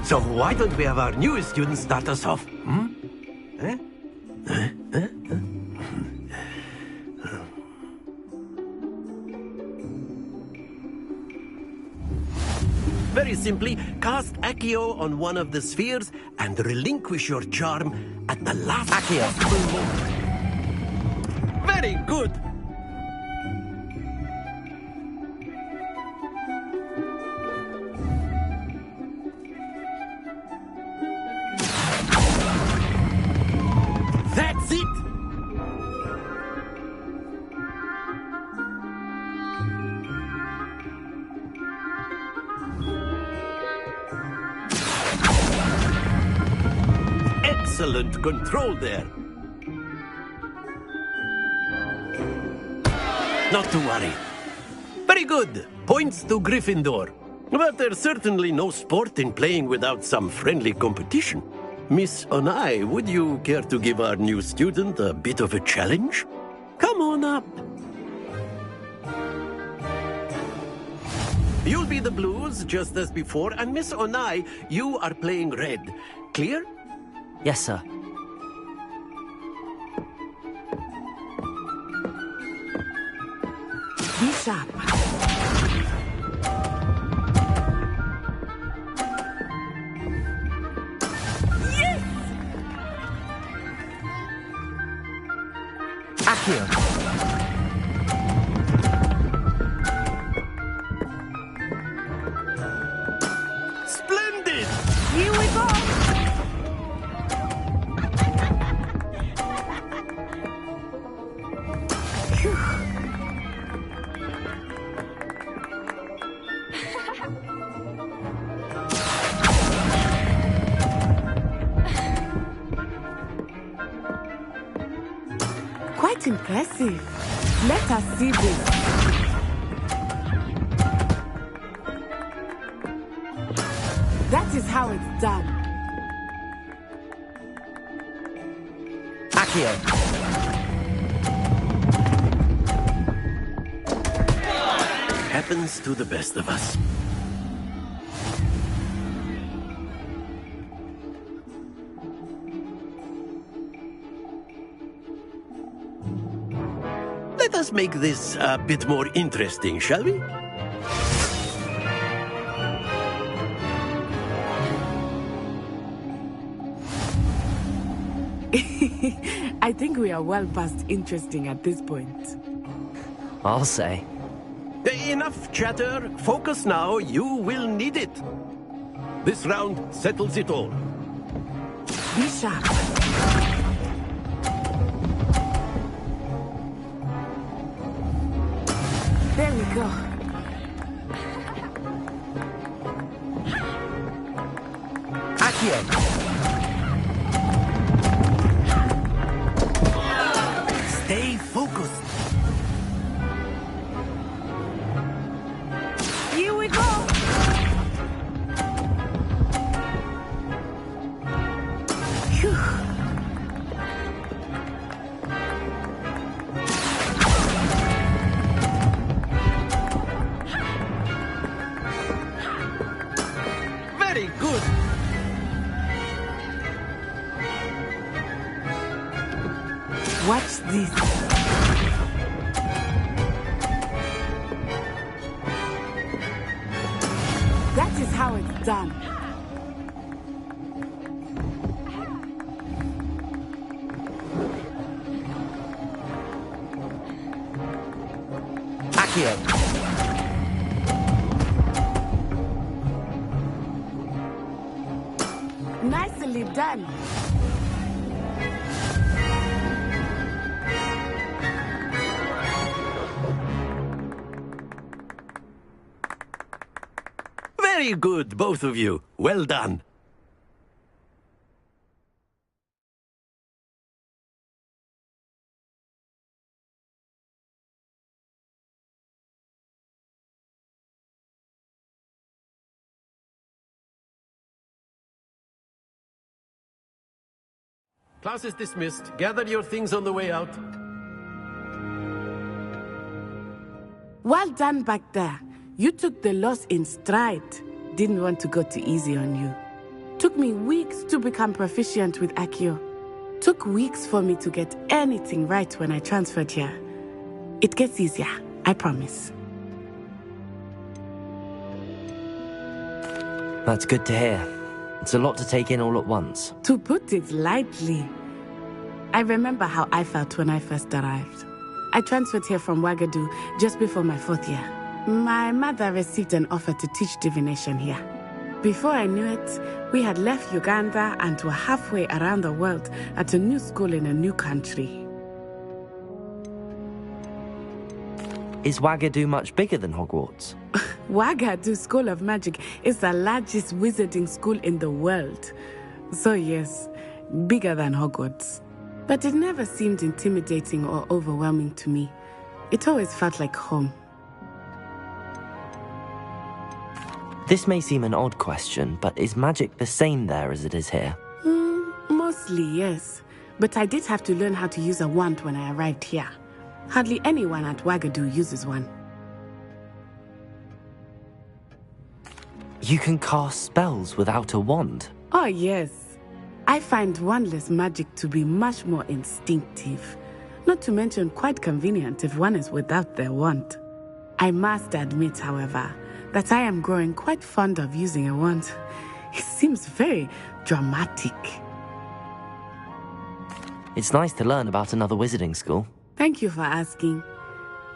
So why don't we have our newest student start us off? Very simply, cast Accio on one of the spheres and relinquish your charm at the last possible moment. Very good! excellent control there. Not to worry. Very good. Points to Gryffindor. But there's certainly no sport in playing without some friendly competition. Miss Onai, would you care to give our new student a bit of a challenge? Come on up. You'll be the blues, just as before, and Miss Onai, you are playing red. Clear? Yes, sir. Be sharp. Yes! Accio. Splendid! Here we go! Quite impressive. Let us see this. That is how it's done. Accio. Happens to the best of us. Let us make this a bit more interesting, shall we? I think we are well past interesting at this point. I'll say. Enough chatter. Focus now. You will need it. This round settles it all. Be sharp. There we go. Accio. Stay focused. Here we go. Phew. Very good. Watch this. That is how it's done. Accio. Nicely done. Very good, both of you. Well done. Class is dismissed. Gather your things on the way out. Well done back there. You took the loss in stride. Didn't want to go too easy on you. Took me weeks to become proficient with Accio. Took weeks for me to get anything right when I transferred here. It gets easier, I promise. That's good to hear. It's a lot to take in all at once. To put it lightly, I remember how I felt when I first arrived. I transferred here from Wagadu just before my 4th year. My mother received an offer to teach divination here. Before I knew it, we had left Uganda and were halfway around the world at a new school in a new country. Is Wagadu much bigger than Hogwarts? Wagadu School of Magic is the largest wizarding school in the world. So yes, bigger than Hogwarts. But it never seemed intimidating or overwhelming to me. It always felt like home. This may seem an odd question, but is magic the same there as it is here? Mostly, yes. But I did have to learn how to use a wand when I arrived here. Hardly anyone at Wagadu uses one. You can cast spells without a wand? Oh, yes. I find wandless magic to be much more instinctive. Not to mention quite convenient if one is without their wand. I must admit, however, that I am growing quite fond of using a wand. It seems very dramatic. It's nice to learn about another wizarding school. Thank you for asking.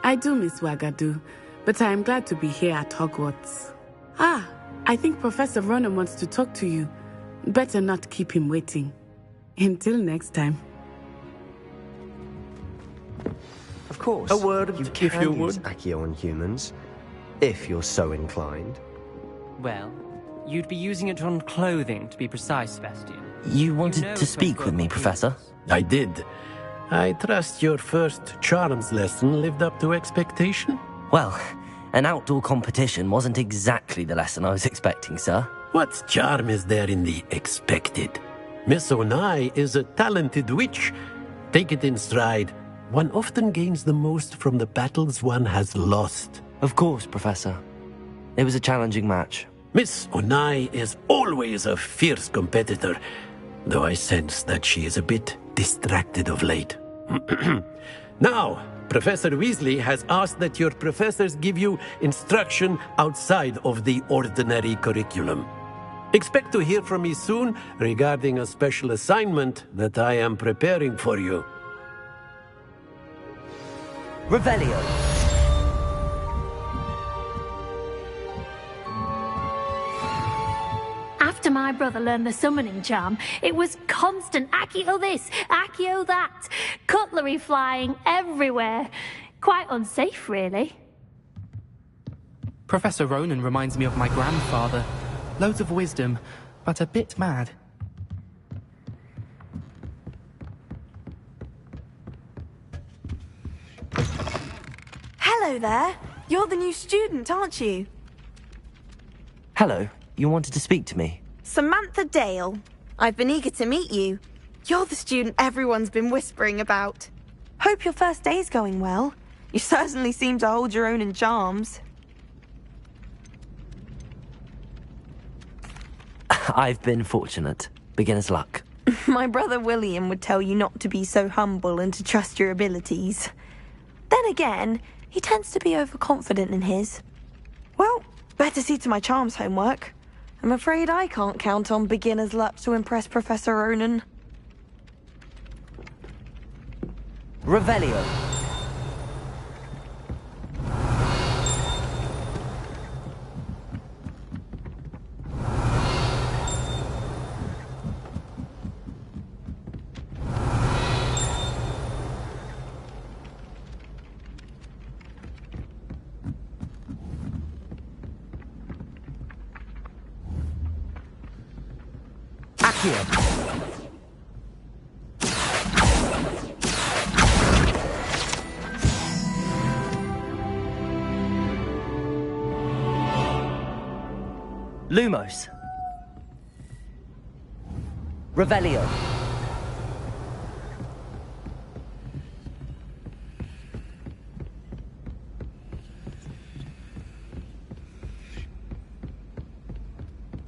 I do miss Wagadu, but I am glad to be here at Hogwarts. Ah, I think Professor Ronan wants to talk to you. Better not keep him waiting. Until next time. Of course. A word, you if can you use would. Accio on humans, if you're so inclined. Well, you'd be using it on clothing, to be precise, Sebastian. You wanted to speak with me, Professor? I did. I trust your first charms lesson lived up to expectation? Well, an outdoor competition wasn't exactly the lesson I was expecting, sir. What charm is there in the expected? Miss Onai is a talented witch. Take it in stride. One often gains the most from the battles one has lost. Of course, Professor. It was a challenging match. Miss Onai is always a fierce competitor, though I sense that she is a bit distracted of late. Now, Professor Weasley has asked that your professors give you instruction outside of the ordinary curriculum. Expect to hear from me soon regarding a special assignment that I am preparing for you. Revelio. After my brother learned the summoning charm, it was constant Accio this, Accio that, cutlery flying everywhere. Quite unsafe, really. Professor Ronan reminds me of my grandfather. Loads of wisdom, but a bit mad. Hello there. You're the new student, aren't you? Hello, you wanted to speak to me? Samantha Dale. I've been eager to meet you. You're the student everyone's been whispering about. Hope your first day's going well. You certainly seem to hold your own in charms. I've been fortunate. Beginner's luck. My brother William would tell you not to be so humble and to trust your abilities. Then again, he tends to be overconfident in his. Well, better see to my charms homework. I'm afraid I can't count on beginner's luck to impress Professor Ronan. Revelio. Lumos. Revelio.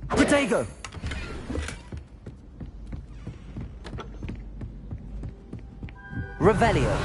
Protego. Revelio.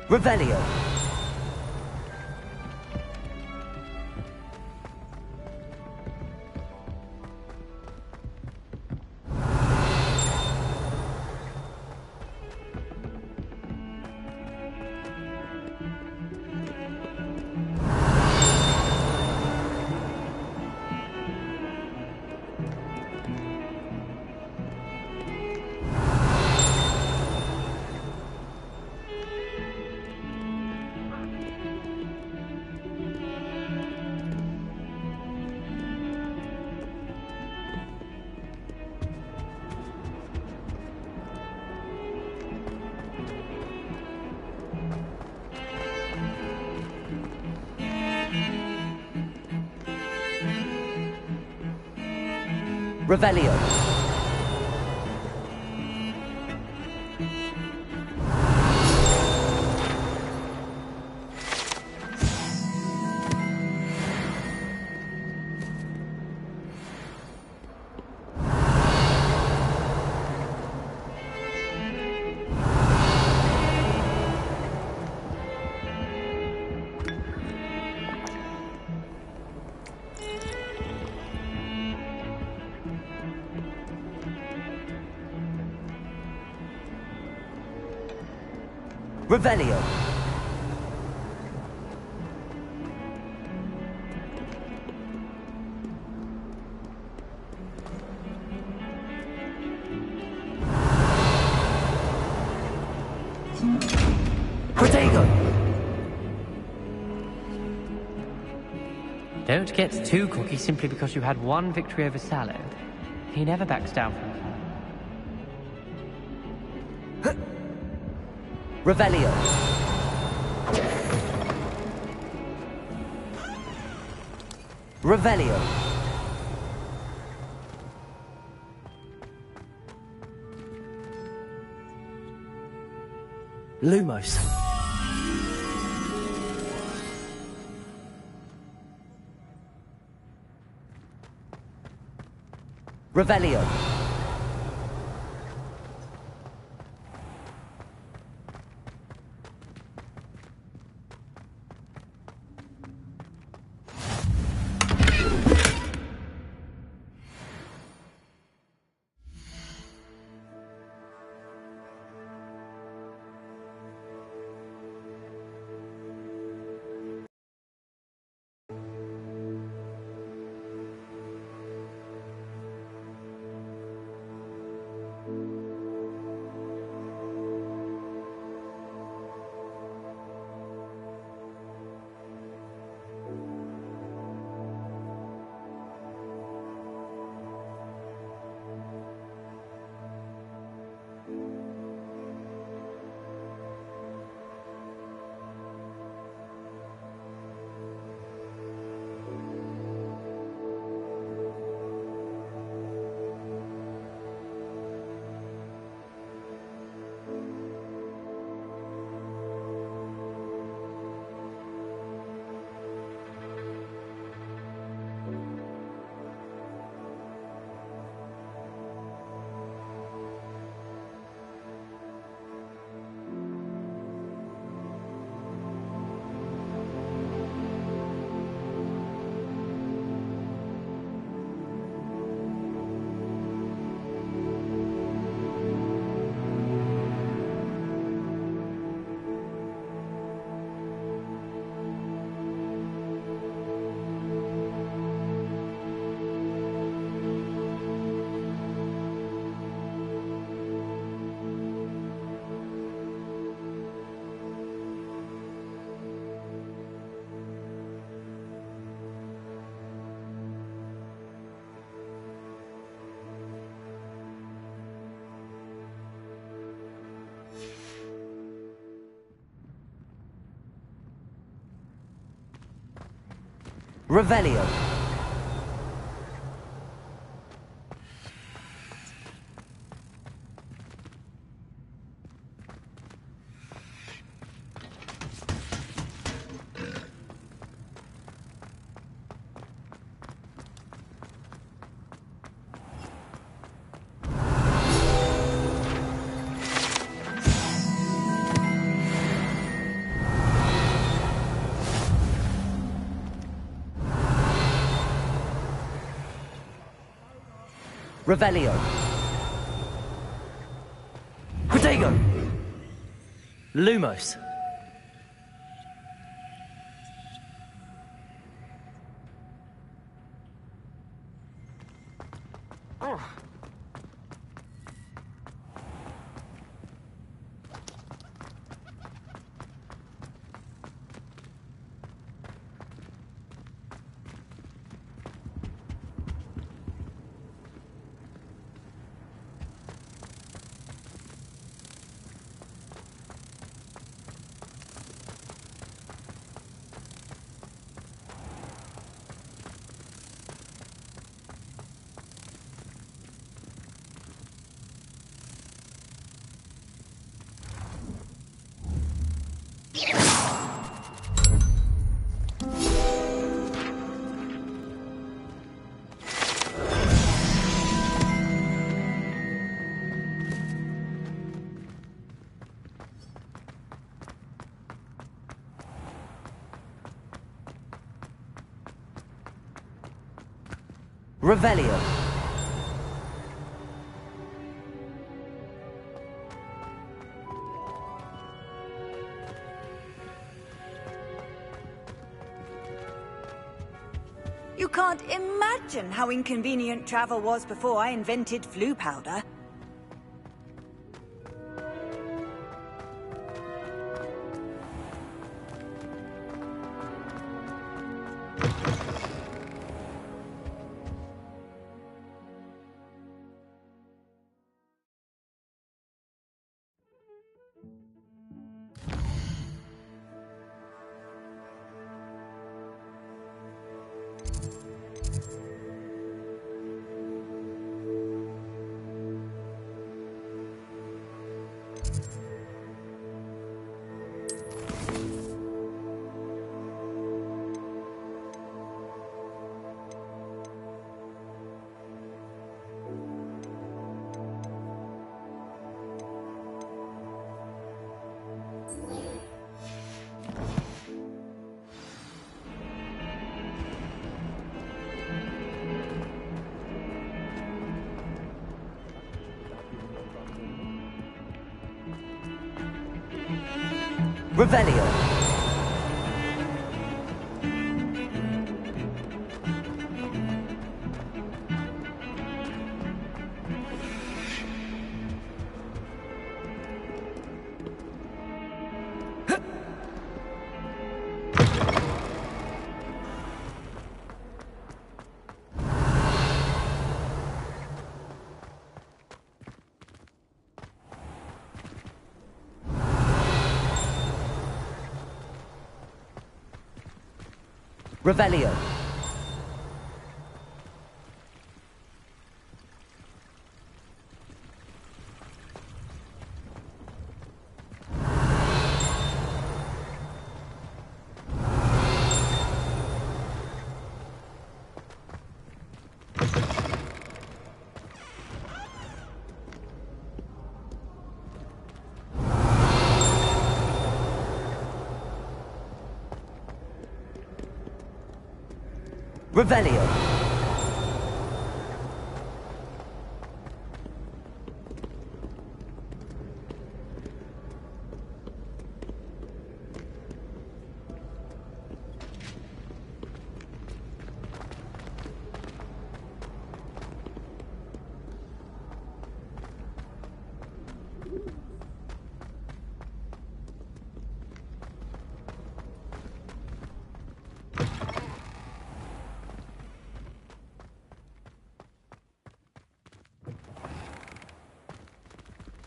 Revelio. Revelio. Revelio. Protego. Don't get too cocky simply because you had one victory over Sallow. He never backs down from the fight. Revelio. Revelio. Lumos. Revelio. Revelio. Revelio. Protego. Lumos. Revelio. You can't imagine how inconvenient travel was before I invented flu powder. Revelio. Revelio. Revelio.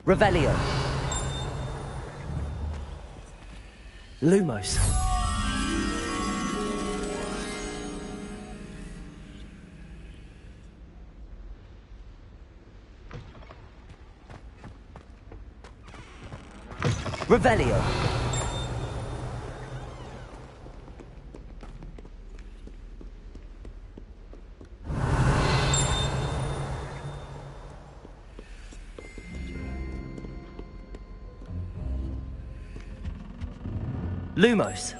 Revelio. Lumos. Revelio. Lumos.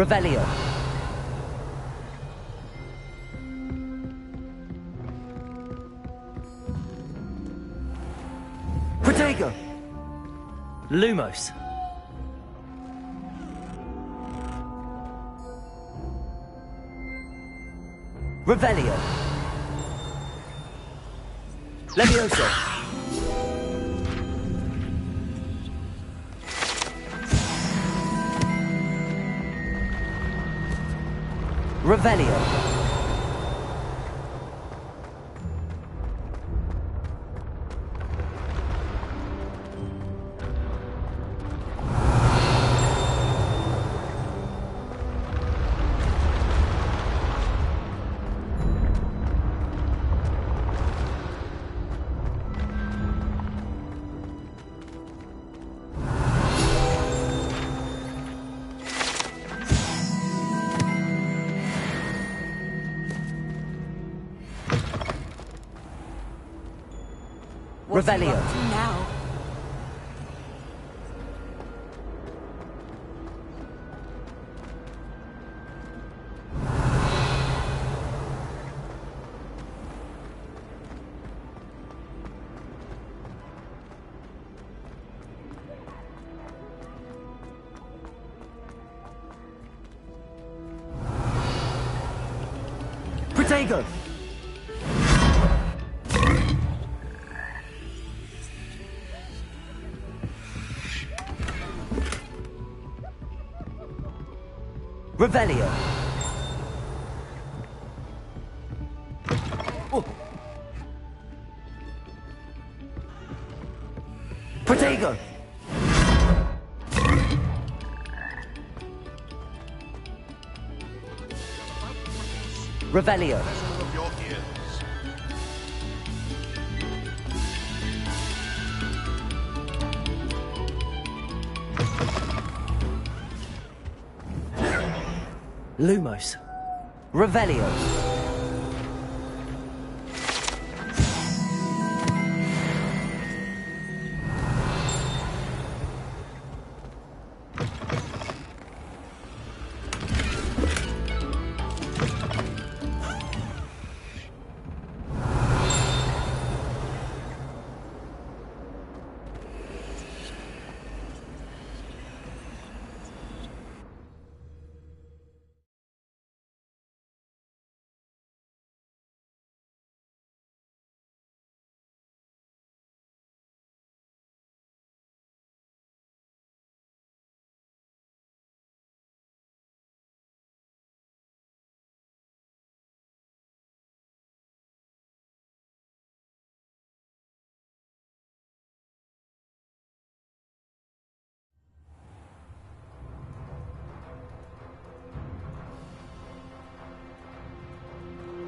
Revelio. Protego. Lumos. Revelio. Levioso. Revelio. Revelio. Now. Protego! Revelio. Oh. Protego. Revelio. Of your ears. Lumos. Revelio.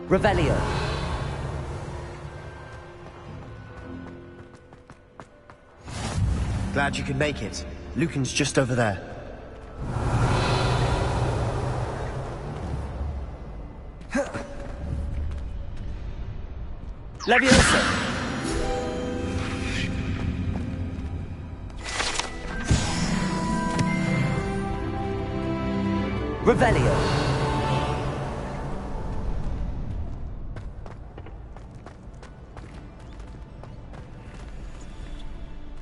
Revelio. Glad you could make it. Lucan's just over there. Leviosa. Revelio.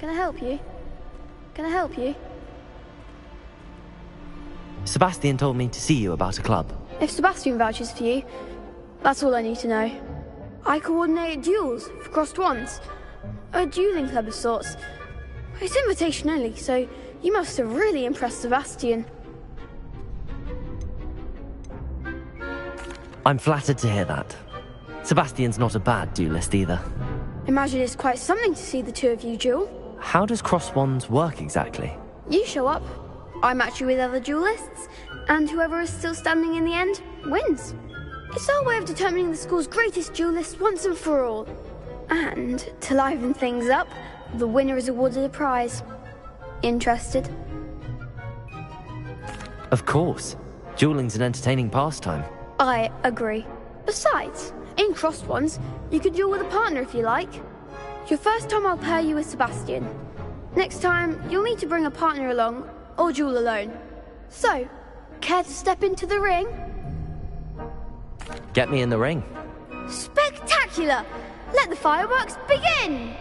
Can I help you? Can I help you? Sebastian told me to see you about a club. If Sebastian vouches for you, that's all I need to know. I coordinate duels for crossed wands. A dueling club of sorts. It's invitation only, so you must have really impressed Sebastian. I'm flattered to hear that. Sebastian's not a bad duelist either. Imagine it's quite something to see the two of you duel. How does cross wands work exactly? You show up, I match you with other duelists, and whoever is still standing in the end wins. It's our way of determining the school's greatest duelist once and for all. And to liven things up, the winner is awarded a prize. Interested? Of course. Dueling's an entertaining pastime. I agree. Besides, in crossed ones, you could duel with a partner if you like. Your first time I'll pair you with Sebastian. Next time, you'll need to bring a partner along, or duel alone. So, care to step into the ring? Get me in the ring. Spectacular! Let the fireworks begin!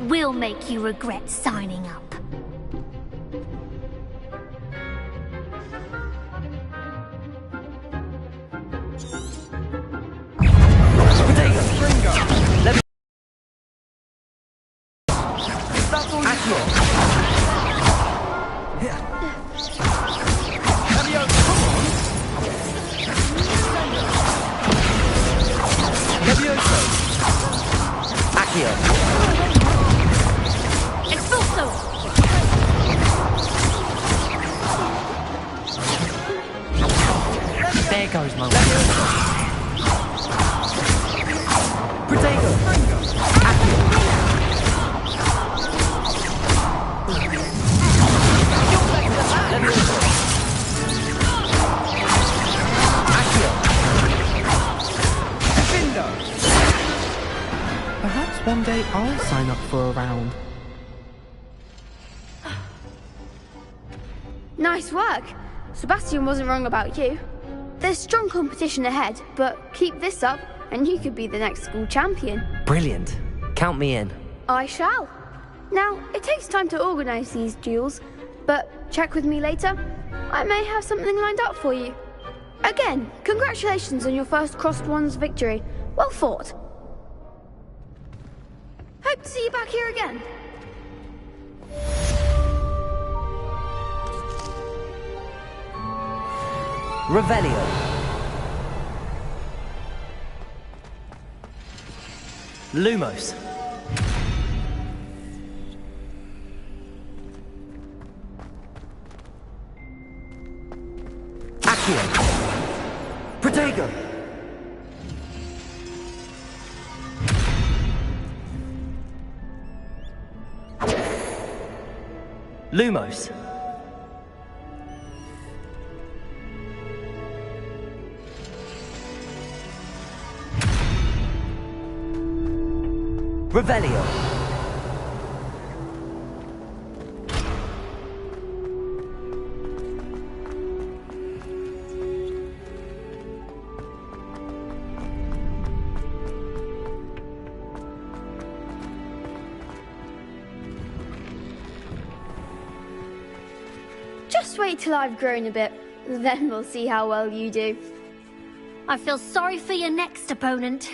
We'll make you regret signing up. There goes my Perhaps one day I'll sign up for a round. Nice work. Sebastian wasn't wrong about you. There's strong competition ahead, but keep this up and you could be the next school champion. Brilliant. Count me in. I shall. Now, it takes time to organise these duels, but check with me later. I may have something lined up for you. Again, congratulations on your first Crossed Wands victory. Well fought. Hope to see you back here again. Revelio. Lumos. Accio. Protego. Lumos. Revelio. Just wait till I've grown a bit, then we'll see how well you do. I feel sorry for your next opponent.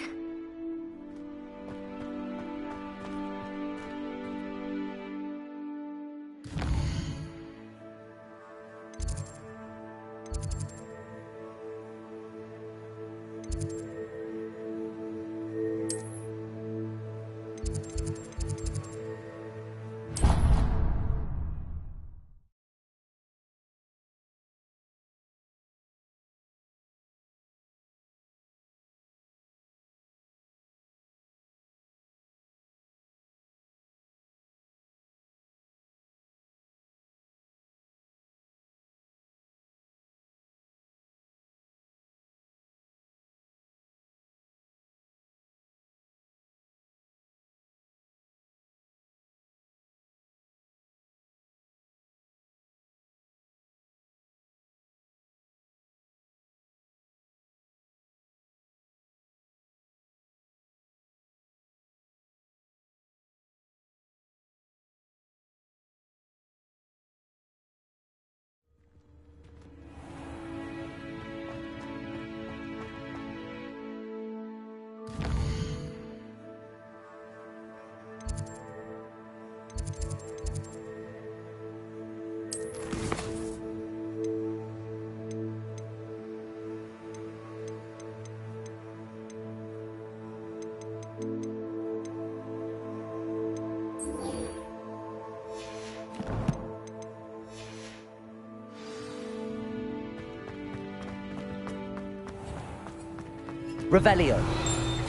Revelio.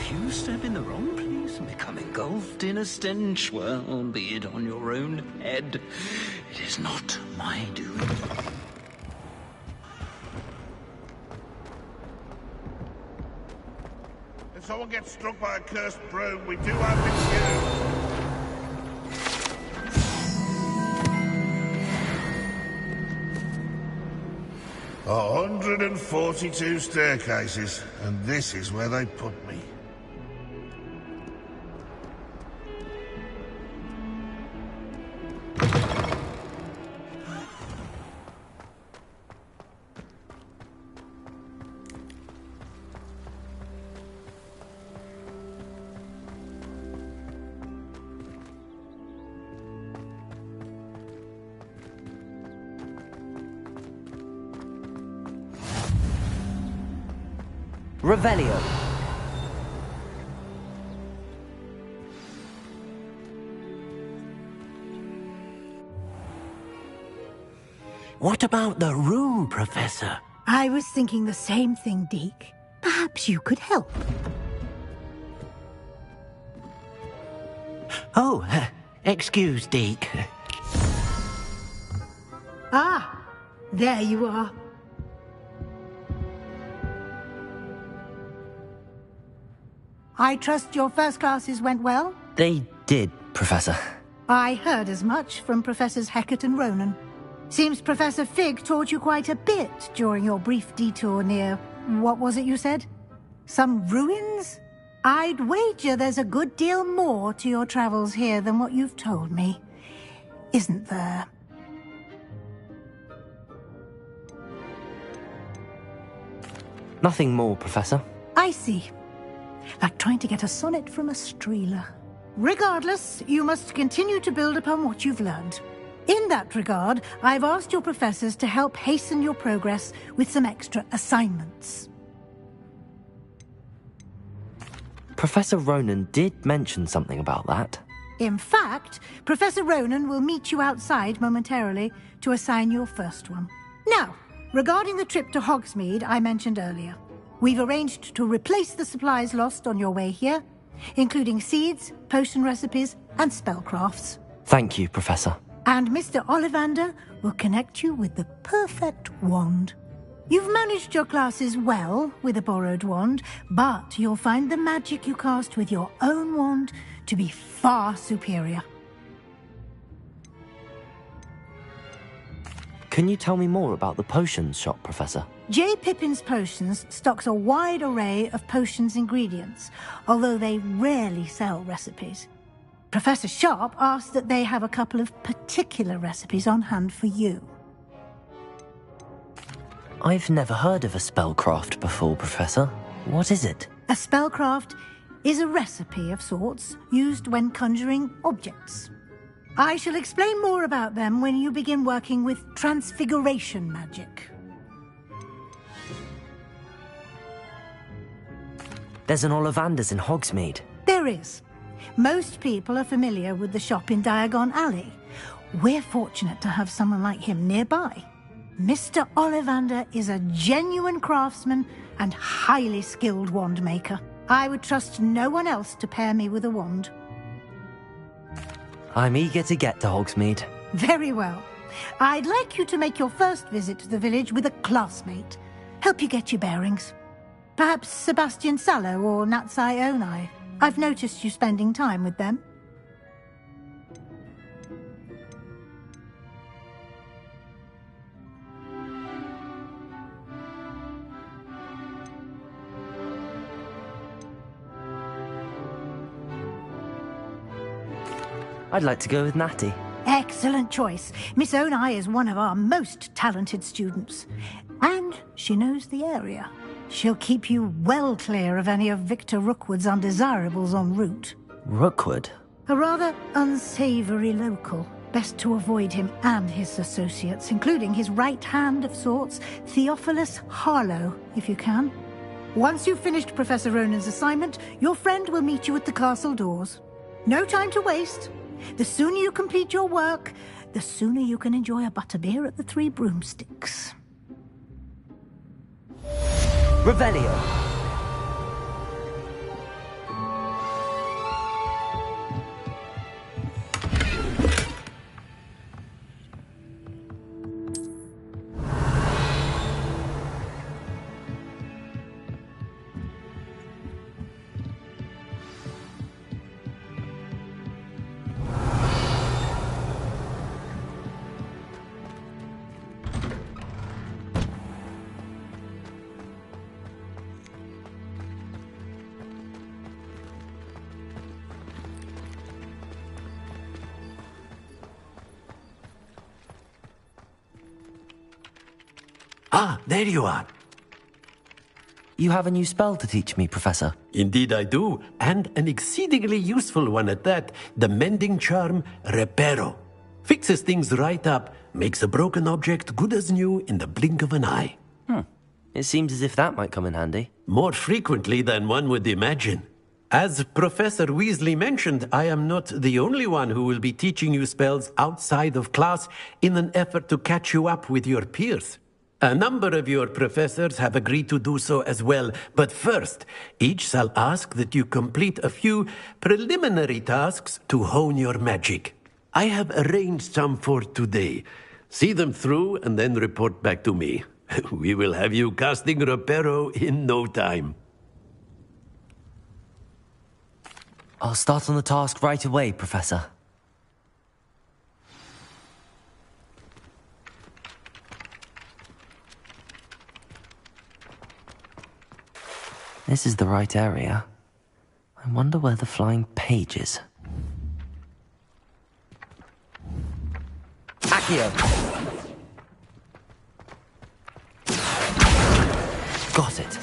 If you step in the wrong place and become engulfed in a stench, well, be it on your own head. It is not my doing. If someone gets struck by a cursed broom, we do have the cue. 142 staircases, and this is where they put me. Revelio. What about the room, Professor? I was thinking the same thing, Deke. Perhaps you could help. Oh, excuse, Deke. Ah, there you are. I trust your first classes went well? They did, Professor. I heard as much from Professors Hecat and Ronan. Seems Professor Fig taught you quite a bit during your brief detour near... what was it you said? Some ruins? I'd wager there's a good deal more to your travels here than what you've told me. Isn't there? Nothing more, Professor. I see. Like trying to get a sonnet from a streeler. Regardless, you must continue to build upon what you've learned. In that regard, I've asked your professors to help hasten your progress with some extra assignments. Professor Ronan did mention something about that. In fact, Professor Ronan will meet you outside momentarily to assign your first one. Now, regarding the trip to Hogsmeade I mentioned earlier, we've arranged to replace the supplies lost on your way here, including seeds, potion recipes, and spellcrafts. Thank you, Professor. And Mr. Ollivander will connect you with the perfect wand. You've managed your classes well with a borrowed wand, but you'll find the magic you cast with your own wand to be far superior. Can you tell me more about the potions shop, Professor? J. Pippin's Potions stocks a wide array of potions ingredients, although they rarely sell recipes. Professor Sharp asked that they have a couple of particular recipes on hand for you. I've never heard of a spellcraft before, Professor. What is it? A spellcraft is a recipe of sorts used when conjuring objects. I shall explain more about them when you begin working with transfiguration magic. There's an Ollivander's in Hogsmeade. There is. Most people are familiar with the shop in Diagon Alley. We're fortunate to have someone like him nearby. Mr. Ollivander is a genuine craftsman and highly skilled wand maker. I would trust no one else to pair me with a wand. I'm eager to get to Hogsmeade. Very well. I'd like you to make your first visit to the village with a classmate. Help you get your bearings. Perhaps Sebastian Sallow or Natsai Onai. I've noticed you spending time with them. I'd like to go with Natty. Excellent choice. Miss Onai is one of our most talented students. And she knows the area. She'll keep you well clear of any of Victor Rookwood's undesirables en route. Rookwood? A rather unsavory local. Best to avoid him and his associates, including his right hand of sorts, Theophilus Harlow, if you can. Once you've finished Professor Ronan's assignment, your friend will meet you at the castle doors. No time to waste. The sooner you complete your work, the sooner you can enjoy a butterbeer at the Three Broomsticks. Revelio. Ah, there you are. You have a new spell to teach me, Professor. Indeed I do, and an exceedingly useful one at that. The mending charm, Reparo. Fixes things right up, makes a broken object good as new in the blink of an eye. It seems as if that might come in handy. More frequently than one would imagine. As Professor Weasley mentioned, I am not the only one who will be teaching you spells outside of class in an effort to catch you up with your peers. A number of your professors have agreed to do so as well, but first, each shall ask that you complete a few preliminary tasks to hone your magic. I have arranged some for today. See them through and then report back to me. We will have you casting Reparo in no time. I'll start on the task right away, Professor. This is the right area. I wonder where the flying page is. Accio! Got it.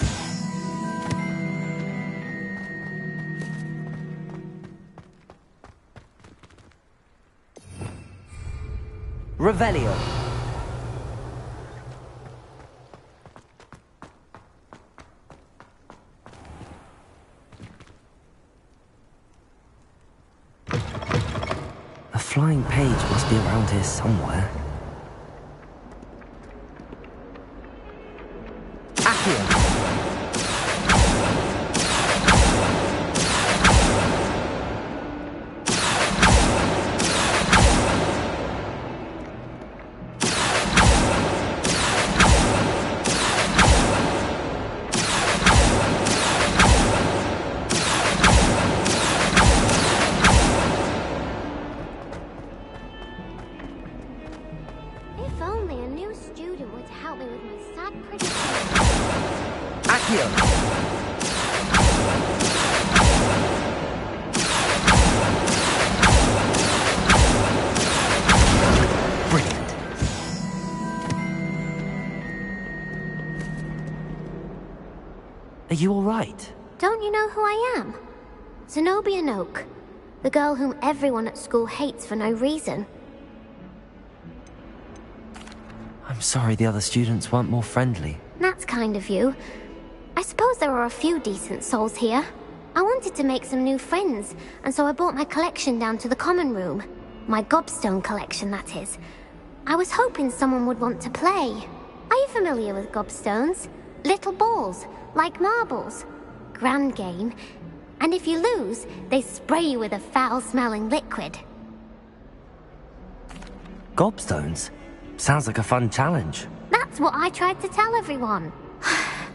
Revelio. A flying page must be around here somewhere. Accio. If only a new student were to help me with my sad predicament. Accio! Brilliant. Are you all right? Don't you know who I am? Zenobia Noak, the girl whom everyone at school hates for no reason. I'm sorry the other students weren't more friendly. That's kind of you. I suppose there are a few decent souls here. I wanted to make some new friends, and so I brought my collection down to the common room. My gobstone collection, that is. I was hoping someone would want to play. Are you familiar with gobstones? Little balls, like marbles. Grand game. And if you lose, they spray you with a foul-smelling liquid. Gobstones? Sounds like a fun challenge. That's what I tried to tell everyone.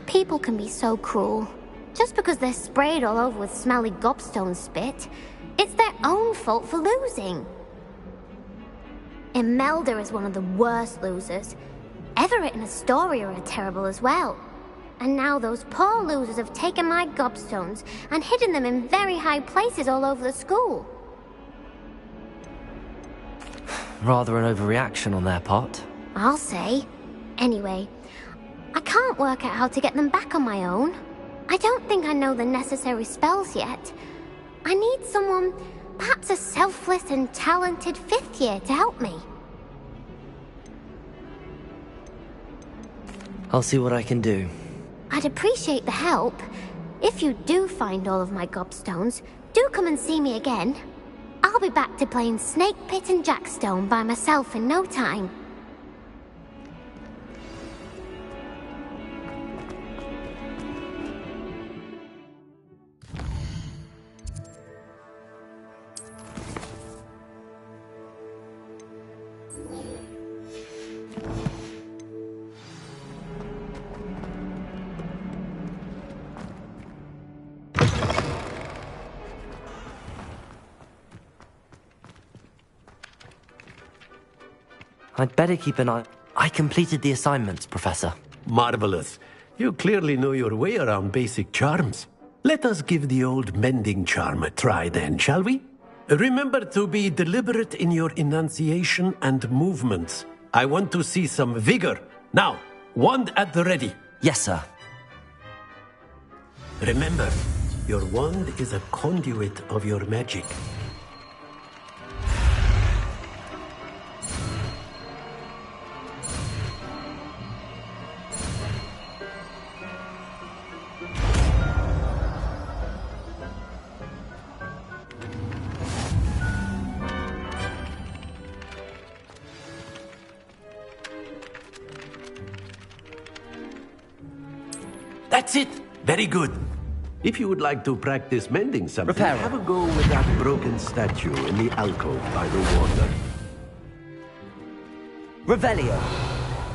People can be so cruel. Just because they're sprayed all over with smelly gobstone spit, it's their own fault for losing. Imelda is one of the worst losers. Everett and Astoria are terrible as well. And now those poor losers have taken my gobstones and hidden them in very high places all over the school. Rather an overreaction on their part. I'll say. Anyway, I can't work out how to get them back on my own. I don't think I know the necessary spells yet. I need someone, perhaps a selfless and talented 5th year to help me. I'll see what I can do. I'd appreciate the help. If you do find all of my gobstones, do come and see me again. I'll be back to playing Snake Pit and Jackstone by myself in no time. I'd better keep an eye. I completed the assignments, Professor. Marvelous. You clearly know your way around basic charms. Let us give the old mending charm a try then, shall we? Remember to be deliberate in your enunciation and movements. I want to see some vigor. Now, wand at the ready. Yes, sir. Remember, your wand is a conduit of your magic. That's it. Very good. If you would like to practice mending something, Repair. have a go with that broken statue in the alcove by the water. Revelio.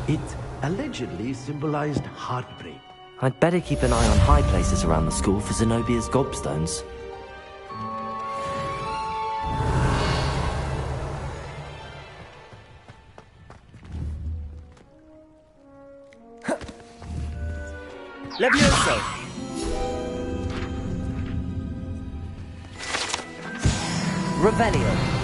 It allegedly symbolized heartbreak. I'd better keep an eye on high places around the school for Zenobia's gobstones. Levioso! Revelio.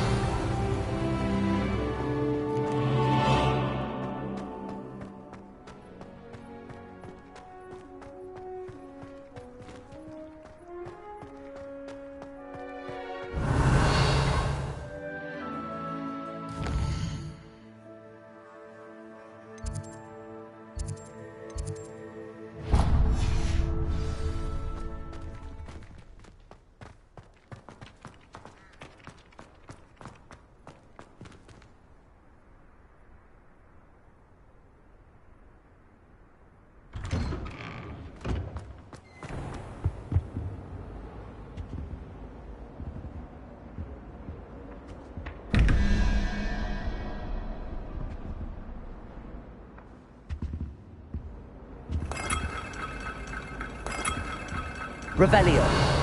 Revelio.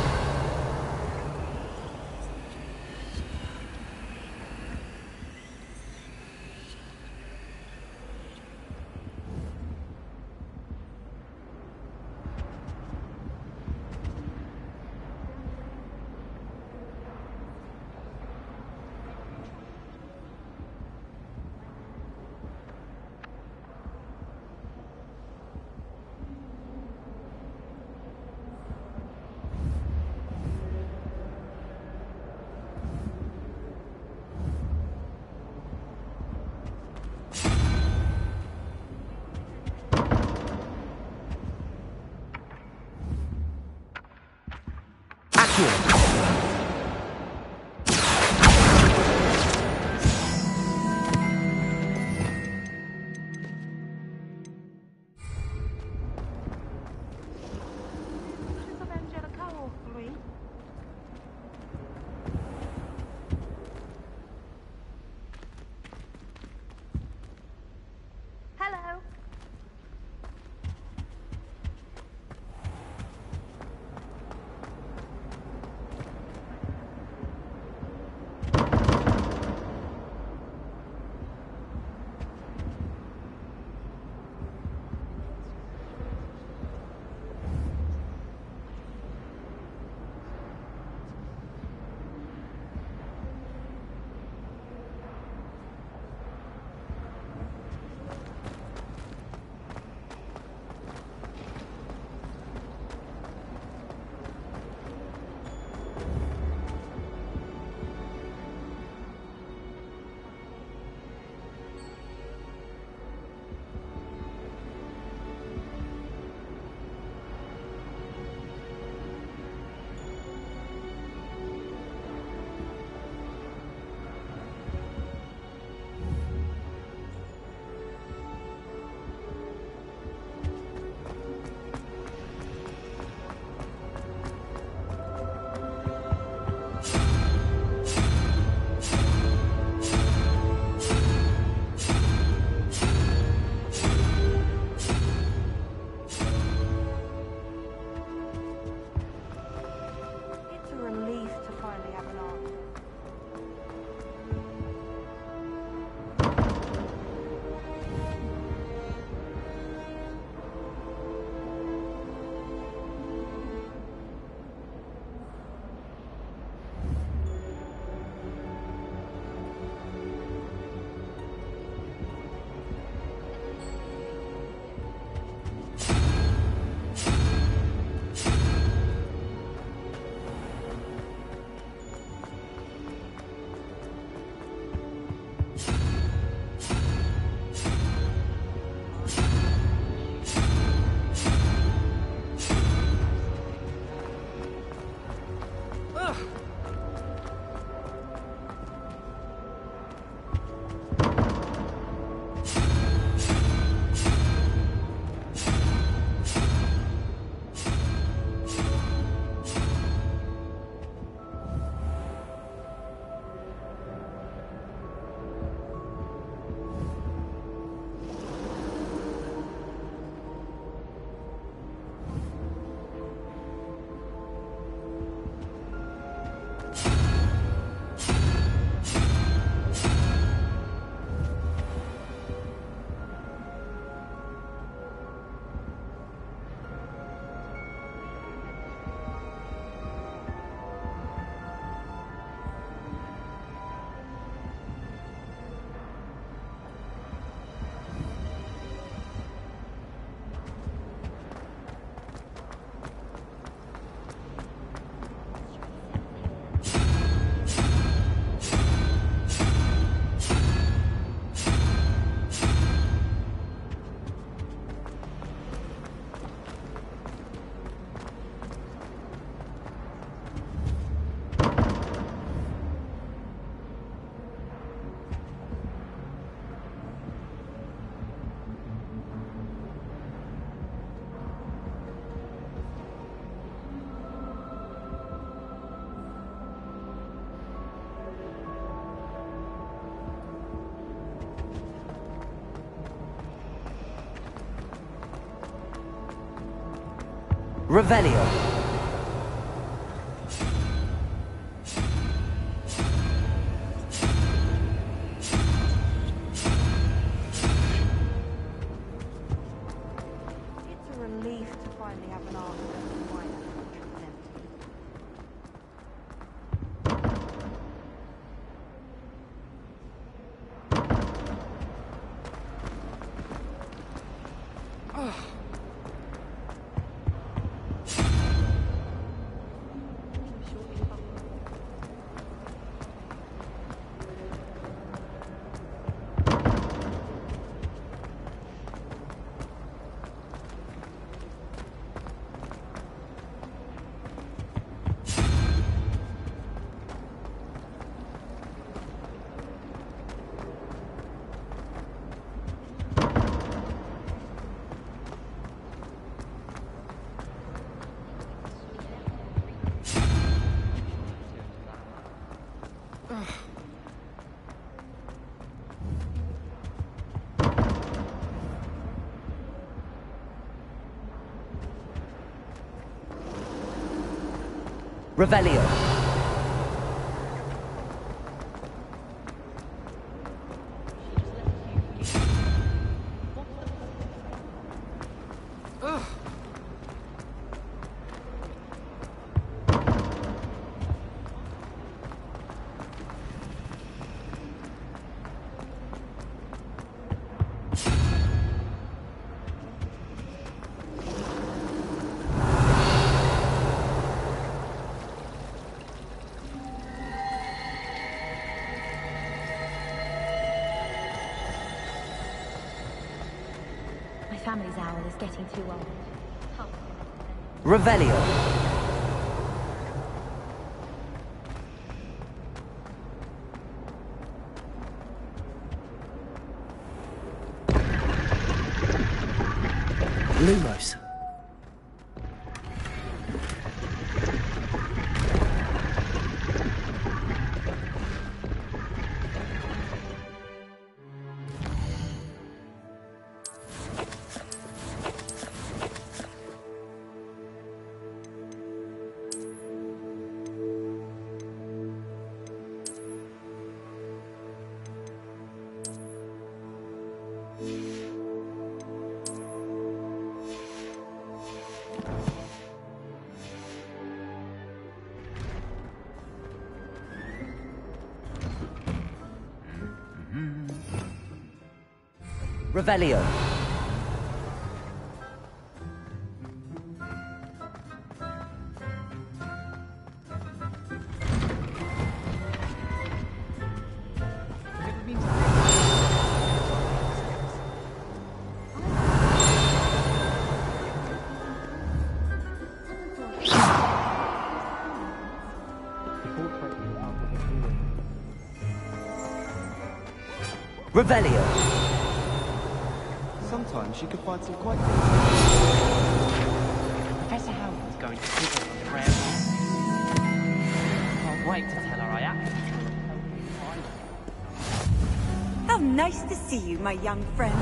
Revelio. It's a relief to finally have an arm that's wide and empty. Revelio. My family's owl is getting too old. Revelio. Lumos. Revelio. Revelio. Sometimes she could find some quite Professor Howard's going to pick up on the ground. Can't wait to tell her I actually. How nice to see you, my young friend.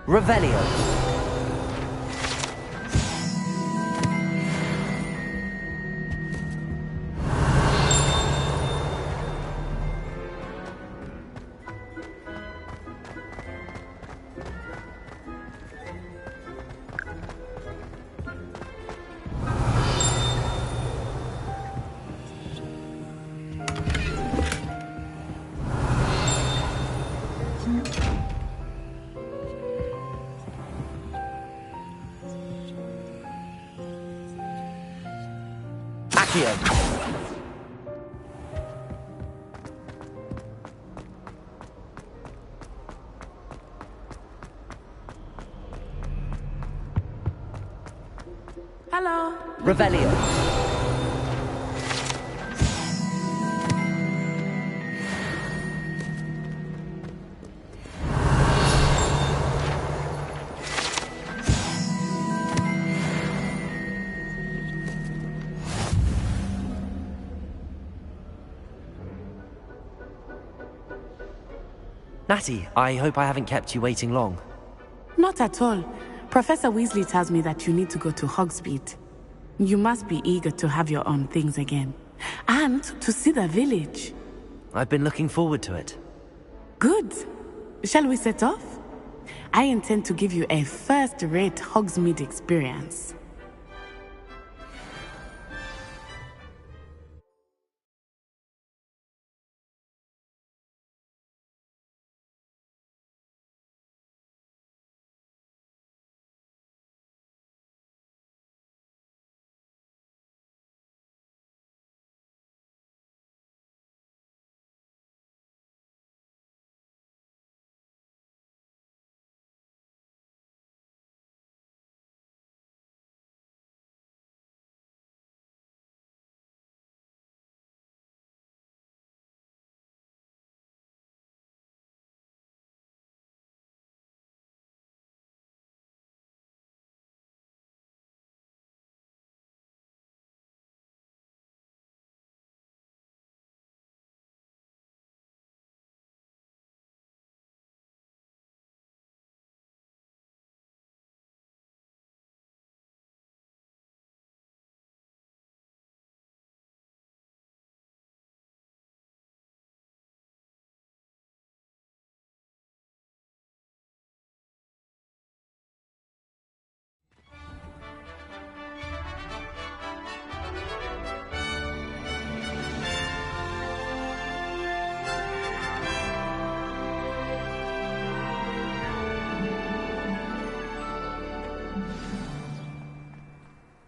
Revelio. Accio. Hello. Revelio. Natty, I hope I haven't kept you waiting long. Not at all. Professor Weasley tells me that you need to go to Hogsmeade. You must be eager to have your own things again. And to see the village. I've been looking forward to it. Good. Shall we set off? I intend to give you a first-rate Hogsmeade experience.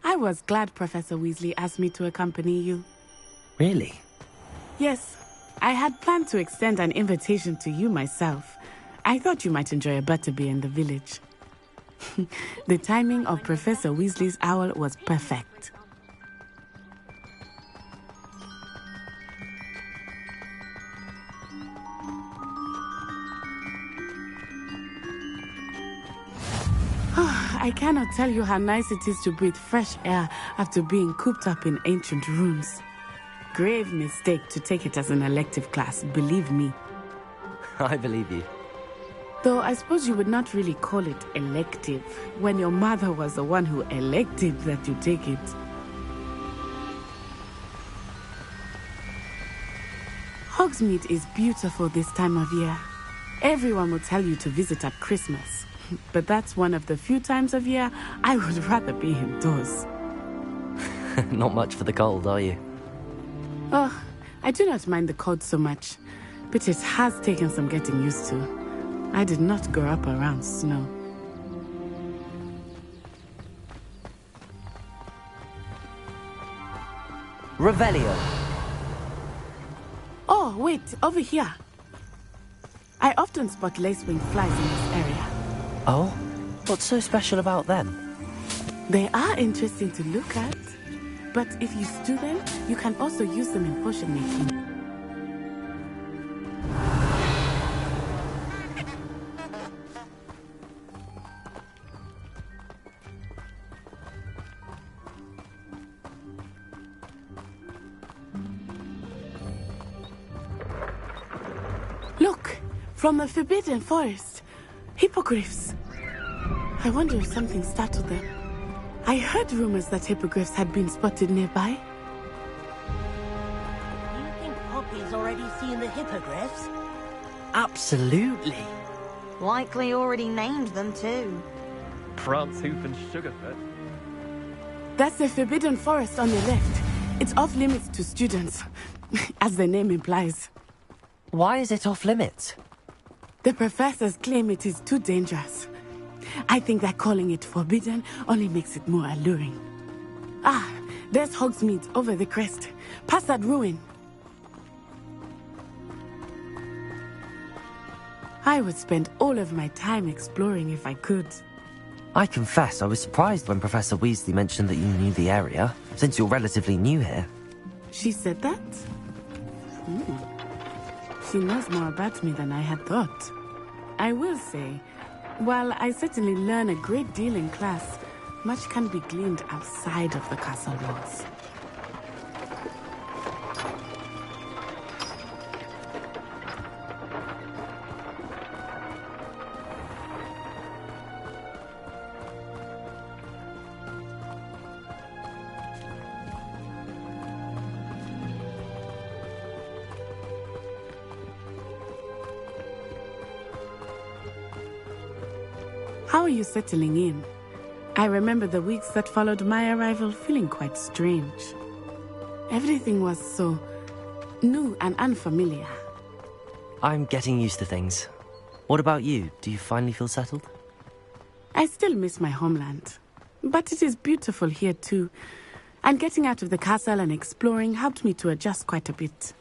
I was glad Professor Weasley asked me to accompany you. Really? Yes. I had planned to extend an invitation to you myself. I thought you might enjoy a butterbeer in the village. The timing of Professor Weasley's owl was perfect. I cannot tell you how nice it is to breathe fresh air after being cooped up in ancient rooms. Grave mistake to take it as an elective class, believe me. I believe you. Though I suppose you would not really call it elective when your mother was the one who elected that you take it. Hogsmeade is beautiful this time of year. Everyone will tell you to visit at Christmas. But that's one of the few times of year I would rather be indoors. Not much for the cold, are you? Oh, I do not mind the cold so much, but it has taken some getting used to. I did not grow up around snow. Revelio. Oh, wait, over here. I often spot lacewing flies in this area. Oh? What's so special about them? They are interesting to look at, but if you stew them, you can also use them in potion making. Look, from the Forbidden Forest, hippogriffs. I wonder if something startled them. I heard rumors that hippogriffs had been spotted nearby. You think Poppy's already seen the hippogriffs? Absolutely. Likely already named them too. Prancehoof and Sugarfoot. That's the Forbidden Forest on the left. It's off limits to students, as the name implies. Why is it off limits? The professors claim it is too dangerous. I think that calling it forbidden only makes it more alluring. Ah, there's Hogsmeade over the crest. Past that ruin. I would spend all of my time exploring if I could. I confess I was surprised when Professor Weasley mentioned that you knew the area, since you're relatively new here. She said that? She knows more about me than I had thought. I will say, while I certainly learn a great deal in class, much can be gleaned outside of the castle walls. How are you settling in? I remember the weeks that followed my arrival feeling quite strange. Everything was so new and unfamiliar. I'm getting used to things. What about you? Do you finally feel settled? I still miss my homeland, but it is beautiful here too. And getting out of the castle and exploring helped me to adjust quite a bit.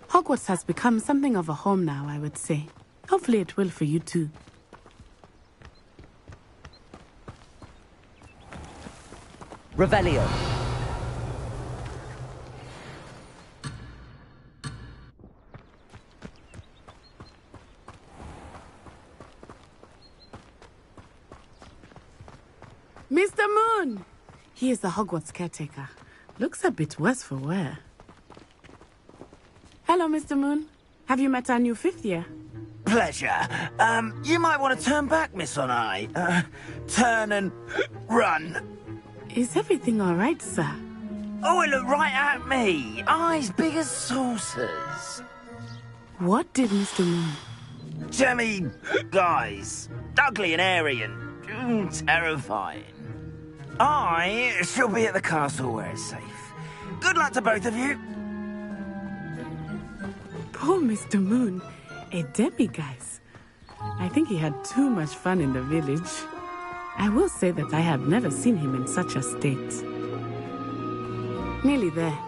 Hogwarts has become something of a home now, I would say. Hopefully it will for you too. Revelio. Mr. Moon! He is the Hogwarts caretaker. Looks a bit worse for wear. Hello, Mr. Moon. Have you met our new 5th year? Pleasure. You might want to turn back, Miss Onai. Turn and run. Is everything all right, sir? Oh, it looked right at me. Eyes big as saucers. What did Mr. Moon? Jemmy guys. Ugly and airy and terrifying. I shall be at the castle where it's safe. Good luck to both of you. Poor Mr. Moon. A demiguise. I think he had too much fun in the village. I will say that I have never seen him in such a state. Nearly there.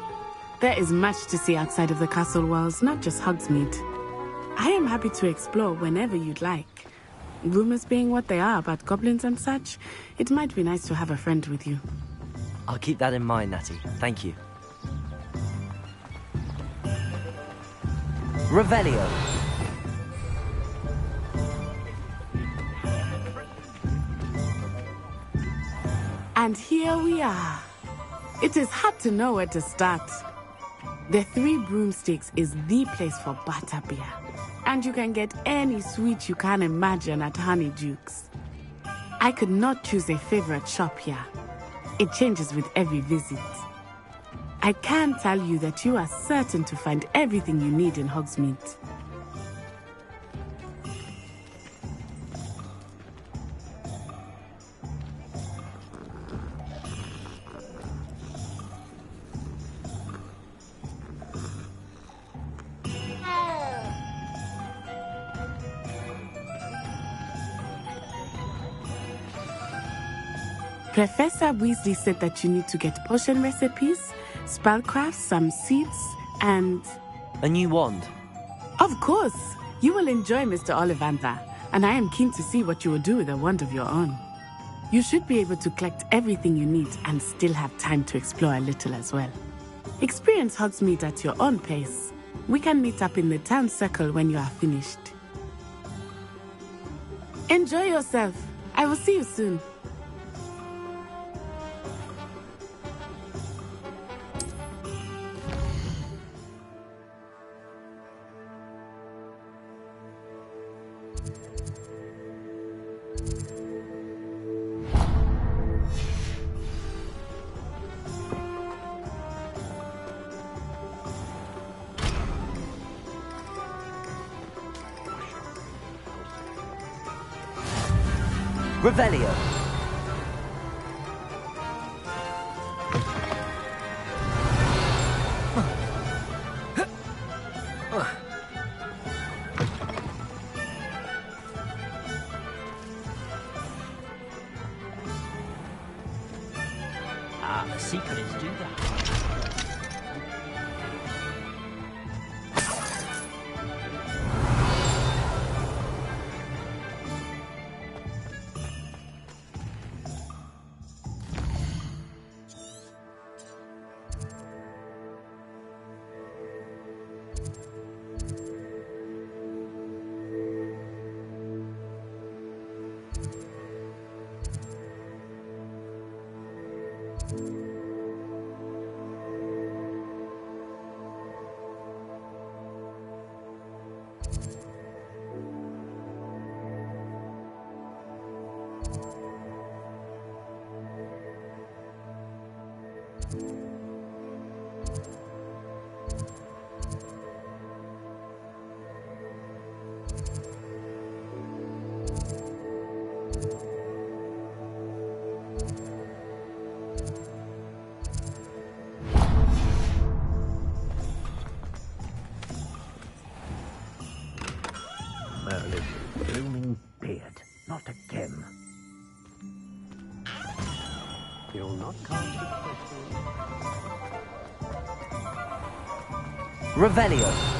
There is much to see outside of the castle walls, not just Hogsmeade. I am happy to explore whenever you'd like. Rumors being what they are about goblins and such, it might be nice to have a friend with you. I'll keep that in mind, Natty. Thank you. Revelio. And here we are. It is hard to know where to start. The Three Broomsticks is the place for butterbeer. And you can get any sweet you can imagine at Honeydukes. I could not choose a favorite shop here. It changes with every visit. I can tell you that you are certain to find everything you need in Hogsmeade. Professor Weasley said that you need to get potion recipes, spellcrafts, some seeds, and... a new wand. Of course! You will enjoy Mr. Ollivander, and I am keen to see what you will do with a wand of your own. You should be able to collect everything you need and still have time to explore a little as well. Experience Hogsmeade at your own pace. We can meet up in the town circle when you are finished. Enjoy yourself. I will see you soon. Revelio. The secret is do that. Merlin's blooming beard, not again. You'll not cast a question. Revelio.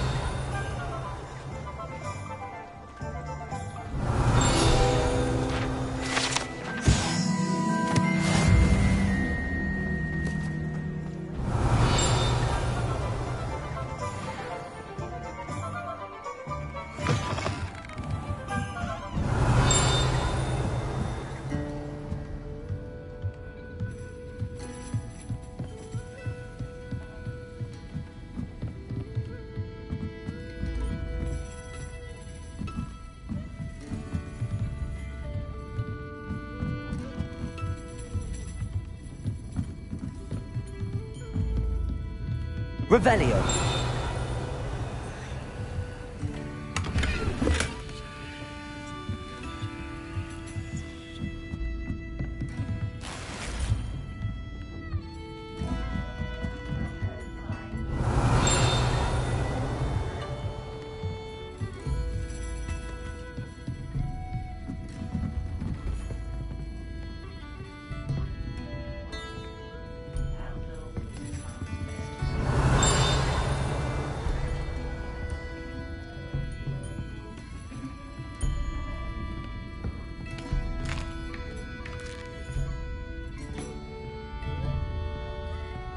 Revelio.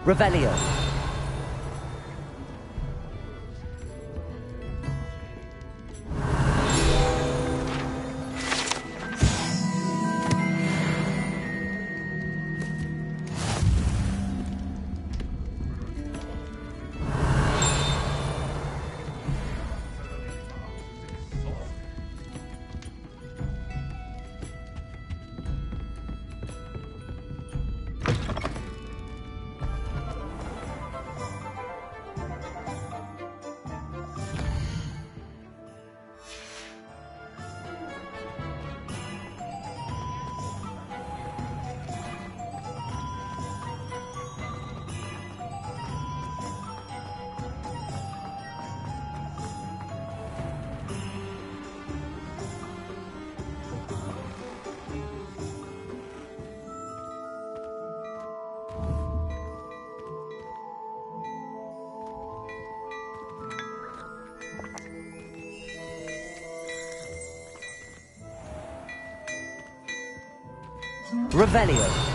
Revelio. Revelio.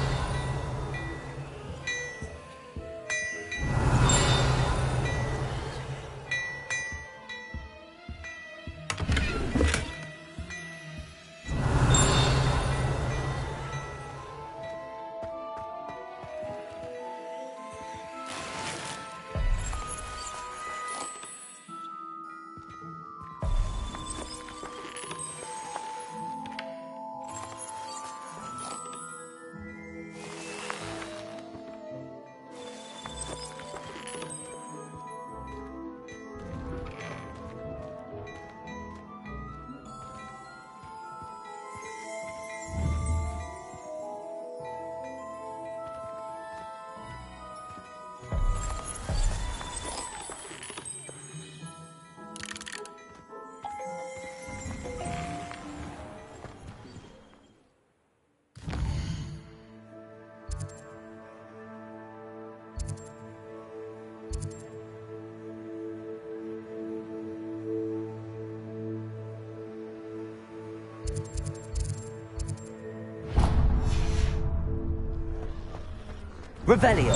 Revelio.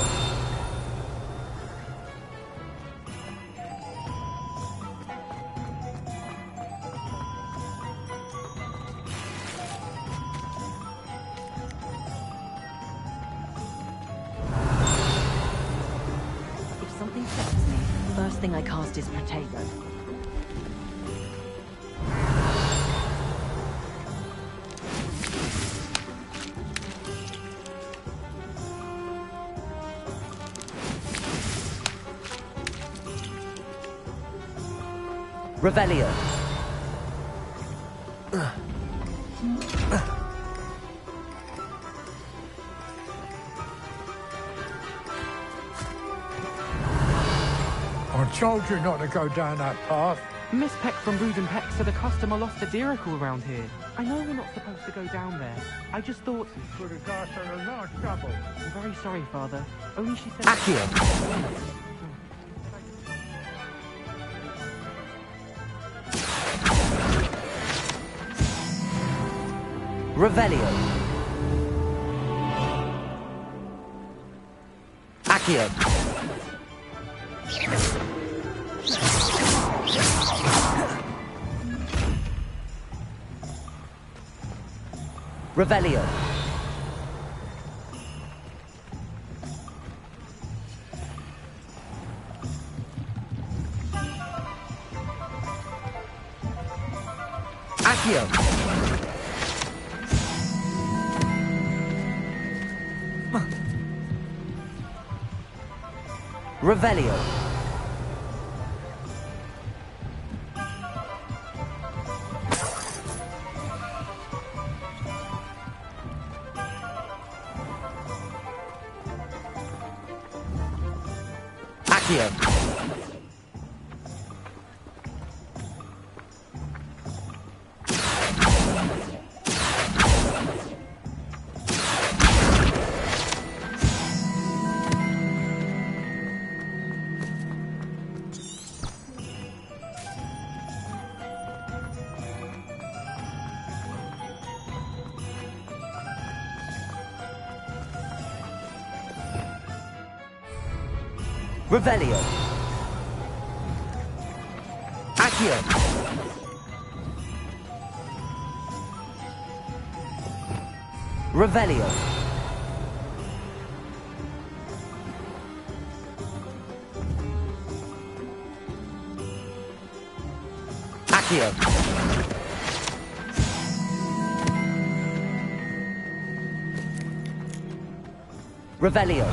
something sets me, first thing I cast is Protego. Revelio. I told you not to go down that path. Miss Peck from Brood and Peck said a customer lost a diricle around here. I know we're not supposed to go down there. I just thought... Could have got her in a lot of trouble. I'm very sorry, Father. Only she said... Accio. Revelio. Accio. Revelio. Accio. Revelio. Accio. Revelio. Accio. Revelio. Accio. Revelio.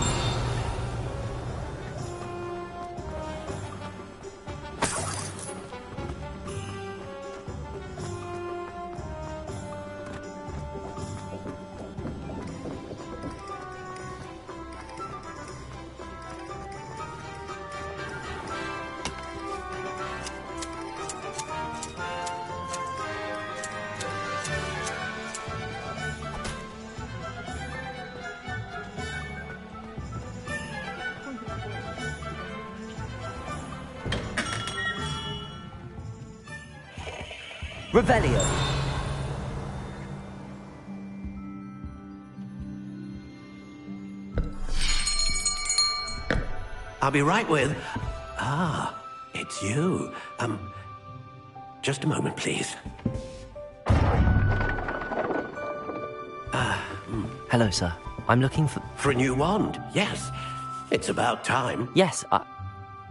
Revelio. I'll be right with... Ah, it's you. Just a moment, please. Hello, sir. I'm looking for... For a new wand, yes. It's about time. Yes,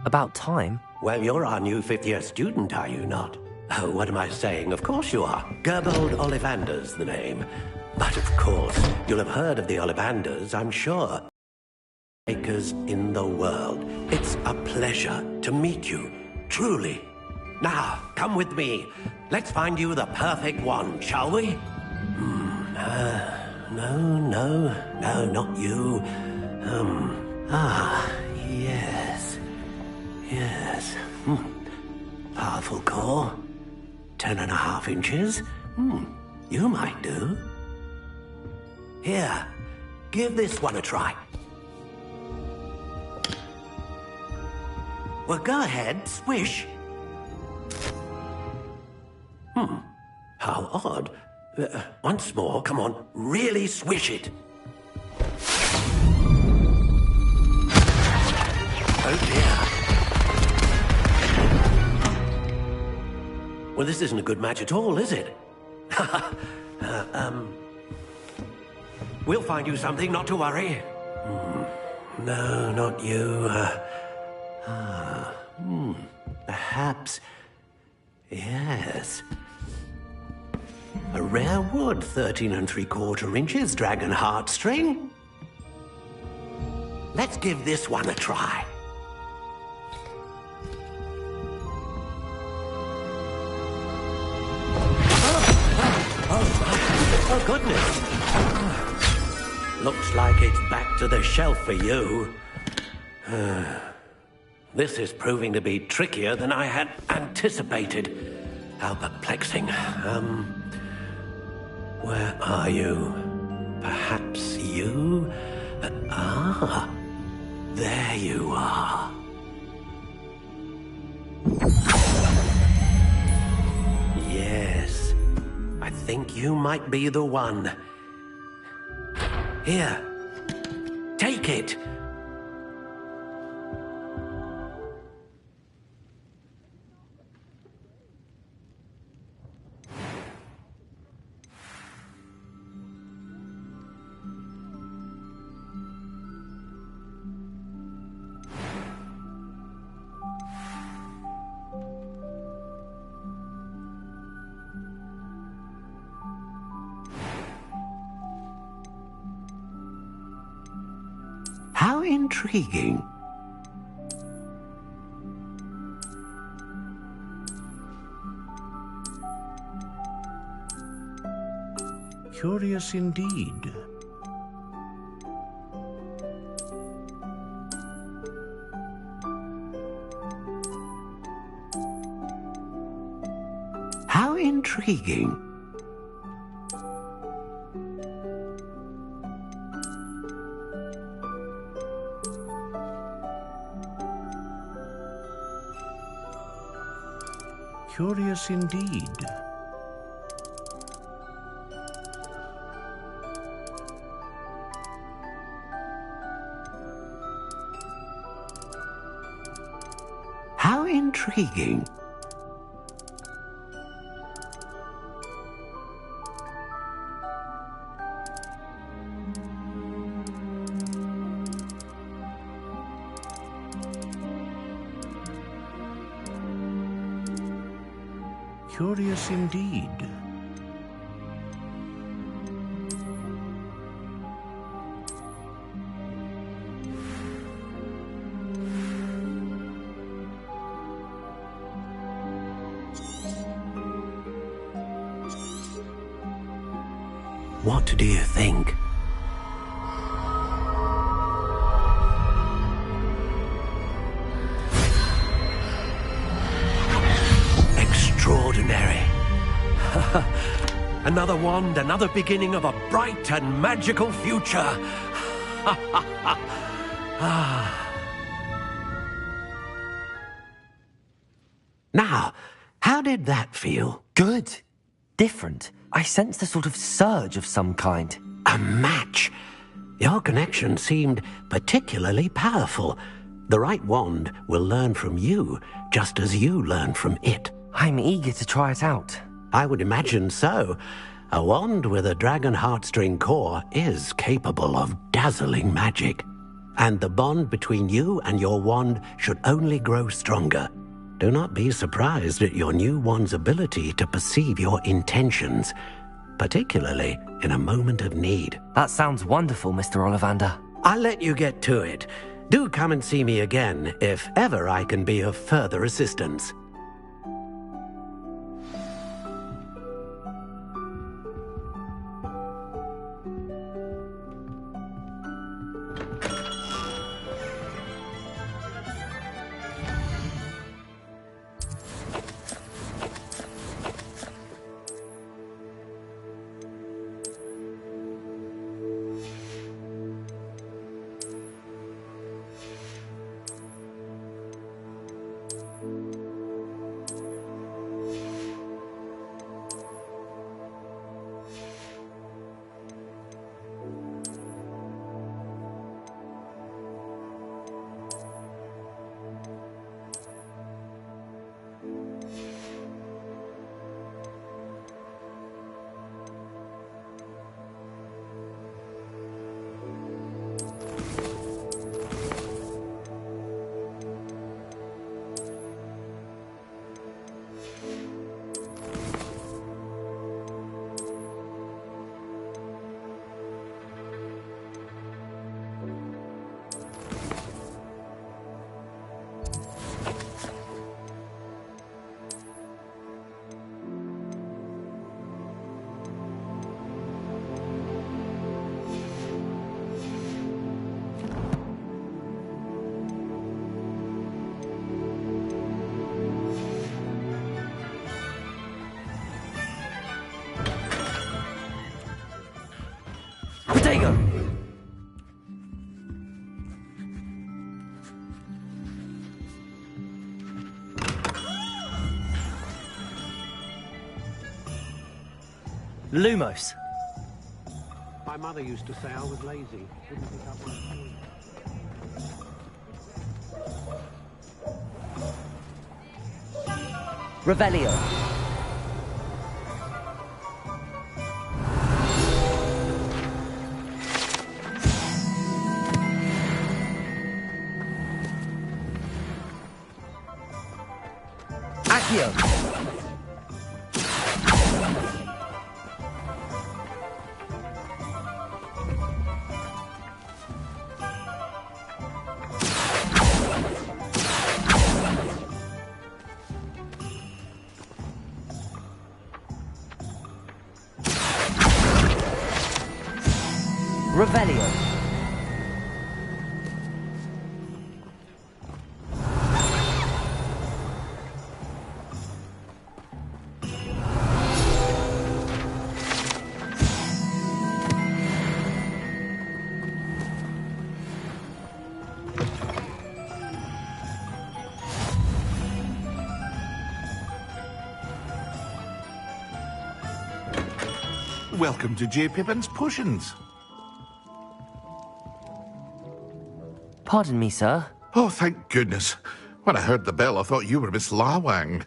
about time? Well, you're our new fifth-year student, are you not? Oh, what am I saying? Of course you are. Gerbold Ollivander's the name. But of course, you'll have heard of the Ollivanders, I'm sure. Makers in the world. It's a pleasure to meet you, truly. Now, come with me. Let's find you the perfect one, shall we? No, not you. Yes. Powerful core. 10.5 inches. You might do. Here, give this one a try. Well, go ahead, swish. How odd. Once more, come on, really swish it. Oh dear. Well, this isn't a good match at all, is it? We'll find you something, not to worry. No, not you. Perhaps. Yes. A rare wood, 13 3/4 inches, dragon heartstring. Let's give this one a try. Oh, goodness. Looks like it's back to the shelf for you. This is proving to be trickier than I had anticipated. How perplexing. Where are you? Perhaps you? There you are. Yes, I think you might be the one. Here, take it. How intriguing. Curious indeed. How intriguing. Curious indeed. How intriguing. Curious indeed. What do you think? Extraordinary. Another wand, another beginning of a bright and magical future. Now, how did that feel? Good. Different. I sensed a sort of surge of some kind. A match. Your connection seemed particularly powerful. The right wand will learn from you, just as you learn from it. I'm eager to try it out. I would imagine so. A wand with a dragon heartstring core is capable of dazzling magic. And the bond between you and your wand should only grow stronger. Do not be surprised at your new wand's ability to perceive your intentions, particularly in a moment of need. That sounds wonderful, Mr. Ollivander. I'll let you get to it. Do come and see me again if ever I can be of further assistance. Lumos. My mother used to say I was lazy. Didn't pick up on Revelio. Accio. Revelio. Welcome to J. Pippin's Potions. Pardon me, sir. Oh, thank goodness. When I heard the bell, I thought you were Miss Lawang.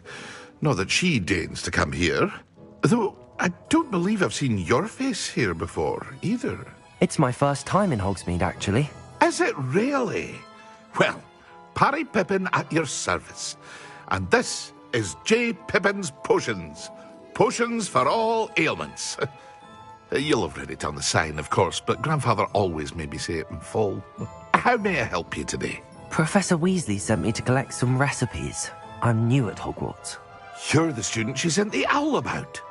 Not that she deigns to come here. Though, I don't believe I've seen your face here before, either. It's my first time in Hogsmeade, actually. Is it really? Well, Parry Pippin at your service. And this is J. Pippin's Potions. Potions for all ailments. You'll have read it on the sign, of course, but Grandfather always made me say it in full. How may I help you today? Professor Weasley sent me to collect some recipes. I'm new at Hogwarts. You're the student she sent the owl about.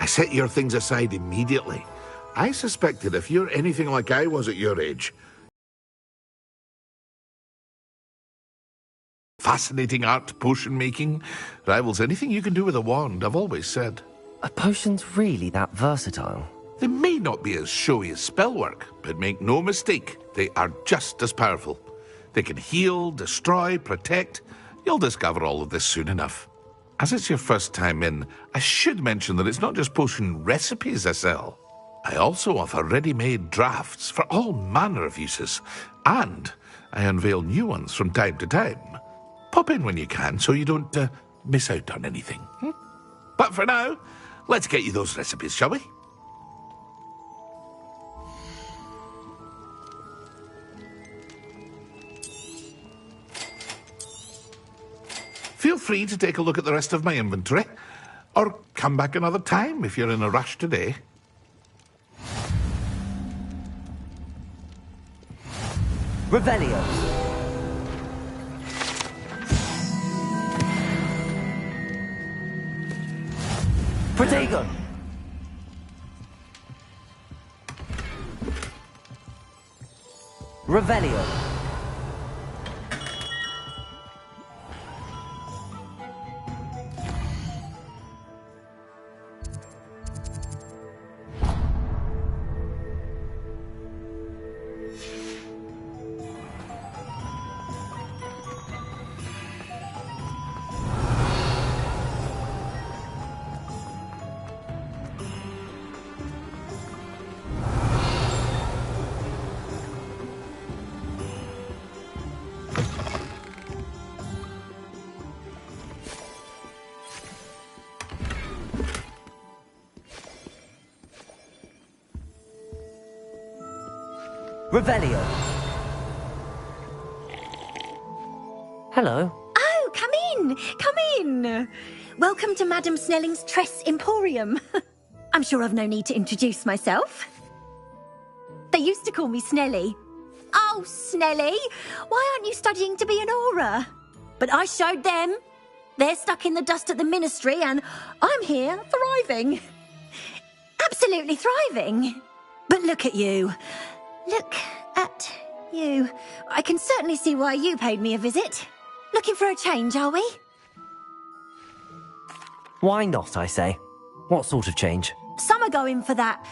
I set your things aside immediately. I suspected if you're anything like I was at your age, fascinating art potion making rivals anything you can do with a wand, I've always said. Are potions really that versatile? They may not be as showy as spellwork, but make no mistake, they are just as powerful. They can heal, destroy, protect. You'll discover all of this soon enough. As it's your first time in, I should mention that it's not just potion recipes I sell. I also offer ready-made drafts for all manner of uses, and I unveil new ones from time to time. Pop in when you can so you don't miss out on anything. But for now, let's get you those recipes, shall we? Feel free to take a look at the rest of my inventory, or come back another time if you're in a rush today. Revelio. Protego. Revelio. Revelio. Hello. Oh, come in! Come in! Welcome to Madame Snelling's Tress Emporium. I'm sure I've no need to introduce myself. They used to call me Snelly. Oh, Snelly! Why aren't you studying to be an Auror? But I showed them. They're stuck in the dust at the Ministry, and I'm here thriving. Absolutely thriving. But look at you. Look at you. I can certainly see why you paid me a visit. Looking for a change, are we? Why not, I say? What sort of change? Some are going for that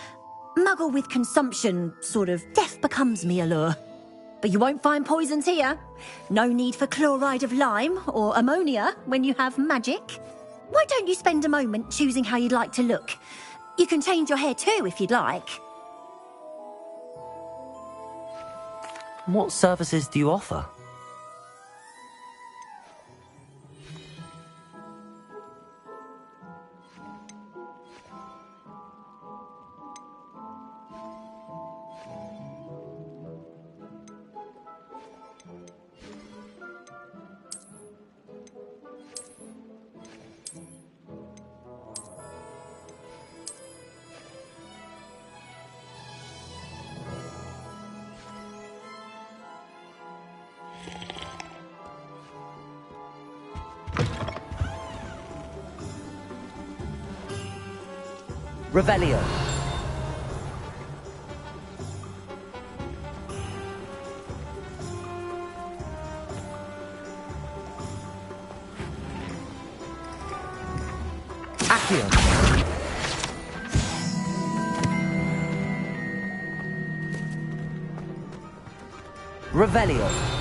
muggle with consumption, sort of death becomes me allure. But you won't find poisons here. No need for chloride of lime or ammonia when you have magic. Why don't you spend a moment choosing how you'd like to look? You can change your hair too, if you'd like. What services do you offer? Revelio. Accio. Revelio.